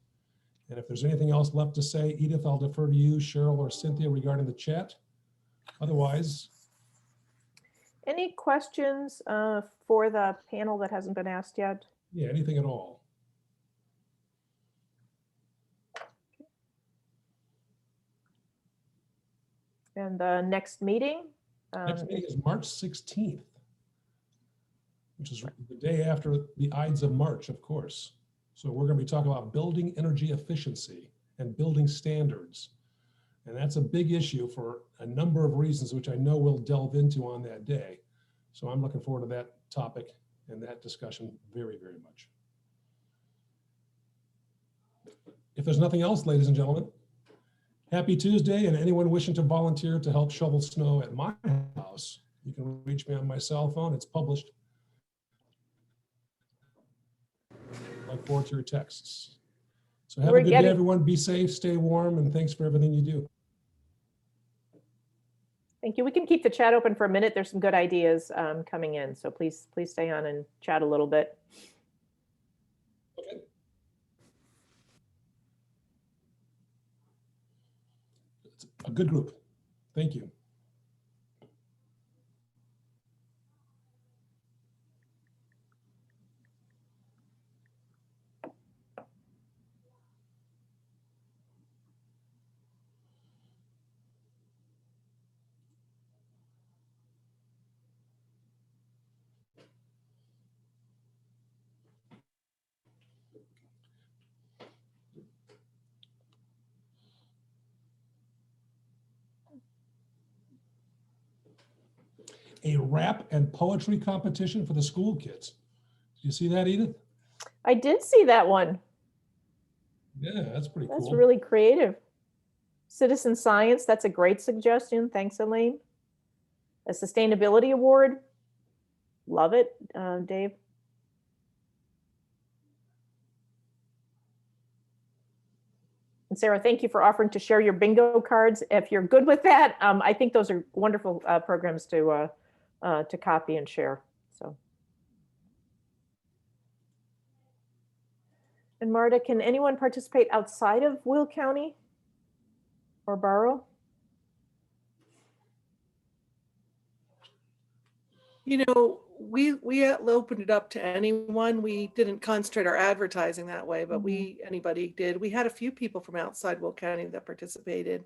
And if there's anything else left to say, Edith, I'll defer to you, Cheryl, or Cynthia regarding the chat. Otherwise, Any questions for the panel that hasn't been asked yet? yeah, anything at all. And the next meeting? Next meeting is March 16th, which is the day after the Ides of March, of course. So we're going to be talking about building energy efficiency and building standards. And that's a big issue for a number of reasons, which I know we'll delve into on that day. So I'm looking forward to that topic and that discussion very, very much. If there's nothing else, ladies and gentlemen, happy Tuesday, and anyone wishing to volunteer to help shovel snow at my house, you can reach me on my cell phone. It's published. I look forward to your texts. So have a good day, everyone. Be safe, stay warm, and thanks for everything you do. Thank you. We can keep the chat open for a minute. There's some good ideas coming in, so please stay on and chat a little bit. Okay. It's a good group. Thank you. A rap and poetry competition for the school kids. Did you see that, Edith? I did see that one. Yeah, that's pretty cool. That's really creative. Citizen science, that's a great suggestion. Thanks, Elaine. A sustainability award. Love it, Dave. And Sarah, thank you for offering to share your bingo cards. If you're good with that, I think those are wonderful programs to copy and share. So. And Marta, can anyone participate outside of Will County or borough? You know, we opened it up to anyone. We didn't concentrate our advertising that way, but anybody did. We had a few people from outside Will County that participated.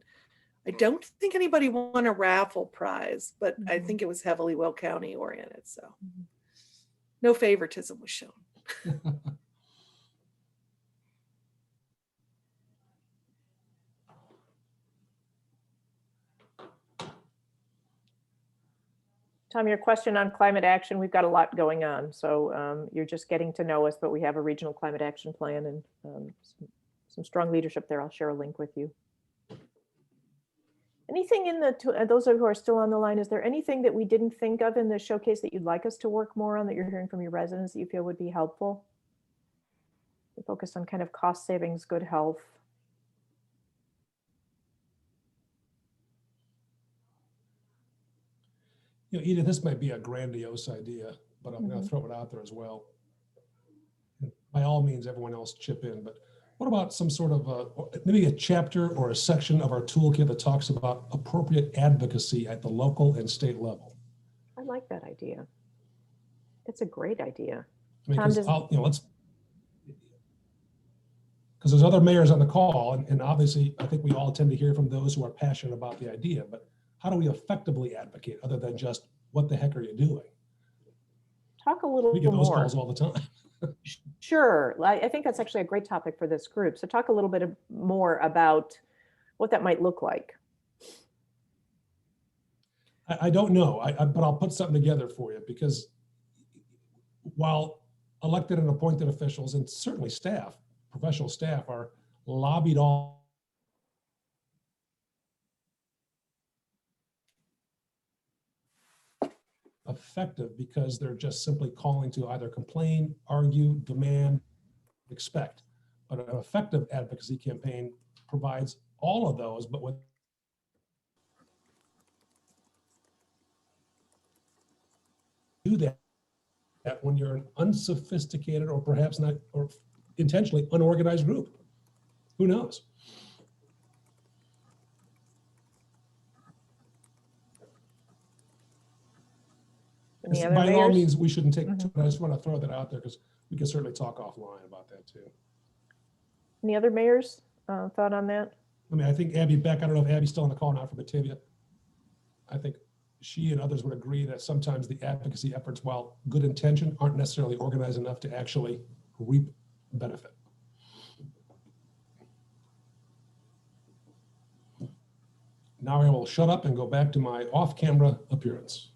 I don't think anybody won a raffle prize, but I think it was heavily Will County oriented. So no favoritism was shown. Tom, your question on climate action, we've got a lot going on. So you're just getting to know us, but we have a regional climate action plan and some strong leadership there. I'll share a link with you. Anything in those who are still on the line, is there anything that we didn't think of in the showcase that you'd like us to work more on, that you're hearing from your residents that you feel would be helpful? We focused on kind of cost savings, good health. You know, Edith, this might be a grandiose idea, but I'm going to throw it out there as well. By all means, everyone else chip in, but what about some sort of maybe a chapter or a section of our toolkit that talks about appropriate advocacy at the local and state level? I like that idea. It's a great idea. I mean, because there's other mayors on the call, and obviously I think we all tend to hear from those who are passionate about the idea, but how do we effectively advocate other than just, what the heck are you doing? Talk a little We get those more. calls all the time. Sure. I think that's actually a great topic for this group. So talk a little bit more about what that might look like. I don't know, but I'll put something together for you, because while elected and appointed officials, and certainly staff, professional staff, are lobbied all effective because they're just simply calling to either complain, argue, demand, expect. But an effective advocacy campaign provides all of those, but with do that when you're an unsophisticated or perhaps not, or intentionally unorganized group. Who knows? Any other By all mayors? means, we shouldn't take, Mhm. I just want to throw that out there because we can certainly talk offline about that too. Any other mayors thought on that? I mean, I think Abby Beck, I don't know if Abby's still on the call now from Batavia. I think she and others would agree that sometimes the advocacy efforts, while good intention, aren't necessarily organized enough to actually reap benefit. Now I will shut up and go back to my off-camera appearance.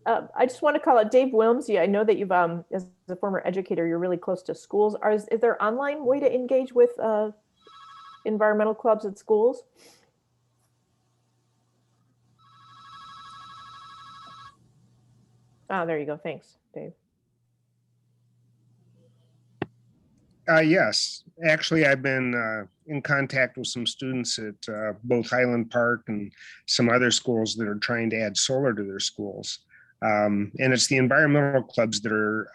I just want to call out Dave Wilms. Yeah, I know that you've, as a former educator, you're really close to schools. Is there online way to engage with environmental clubs at schools? Ah, there you go. Thanks, Dave. Yes, actually, I've been in contact with some students at both Highland Park and some other schools that are trying to add solar to their schools. And it's the environmental clubs that are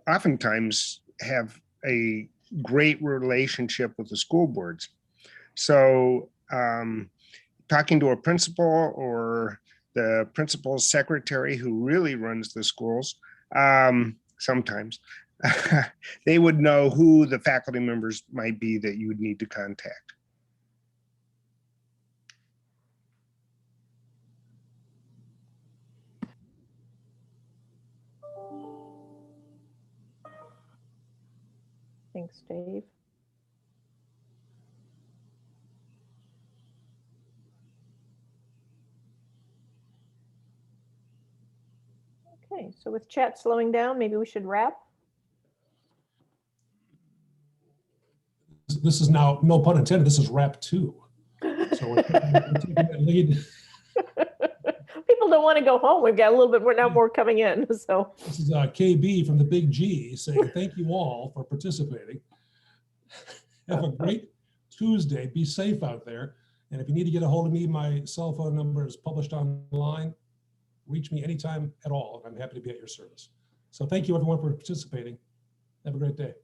oftentimes have a great relationship with the school boards. So talking to a principal or the principal's secretary who really runs the schools, sometimes, they would know who the faculty members might be that you would need to contact. Thanks, Dave. Okay, so with chat slowing down, maybe we should wrap. This is now, no pun intended, this is wrap 2. So we're taking that lead. People don't want to go home. We've got a little bit more now, more coming in. So This is KB from the Big G saying thank you all for participating. Have a great Tuesday. Be safe out there. And if you need to get a hold of me, my cell phone number is published online. Reach me anytime at all. I'm happy to be at your service. So thank you everyone for participating. Have a great day.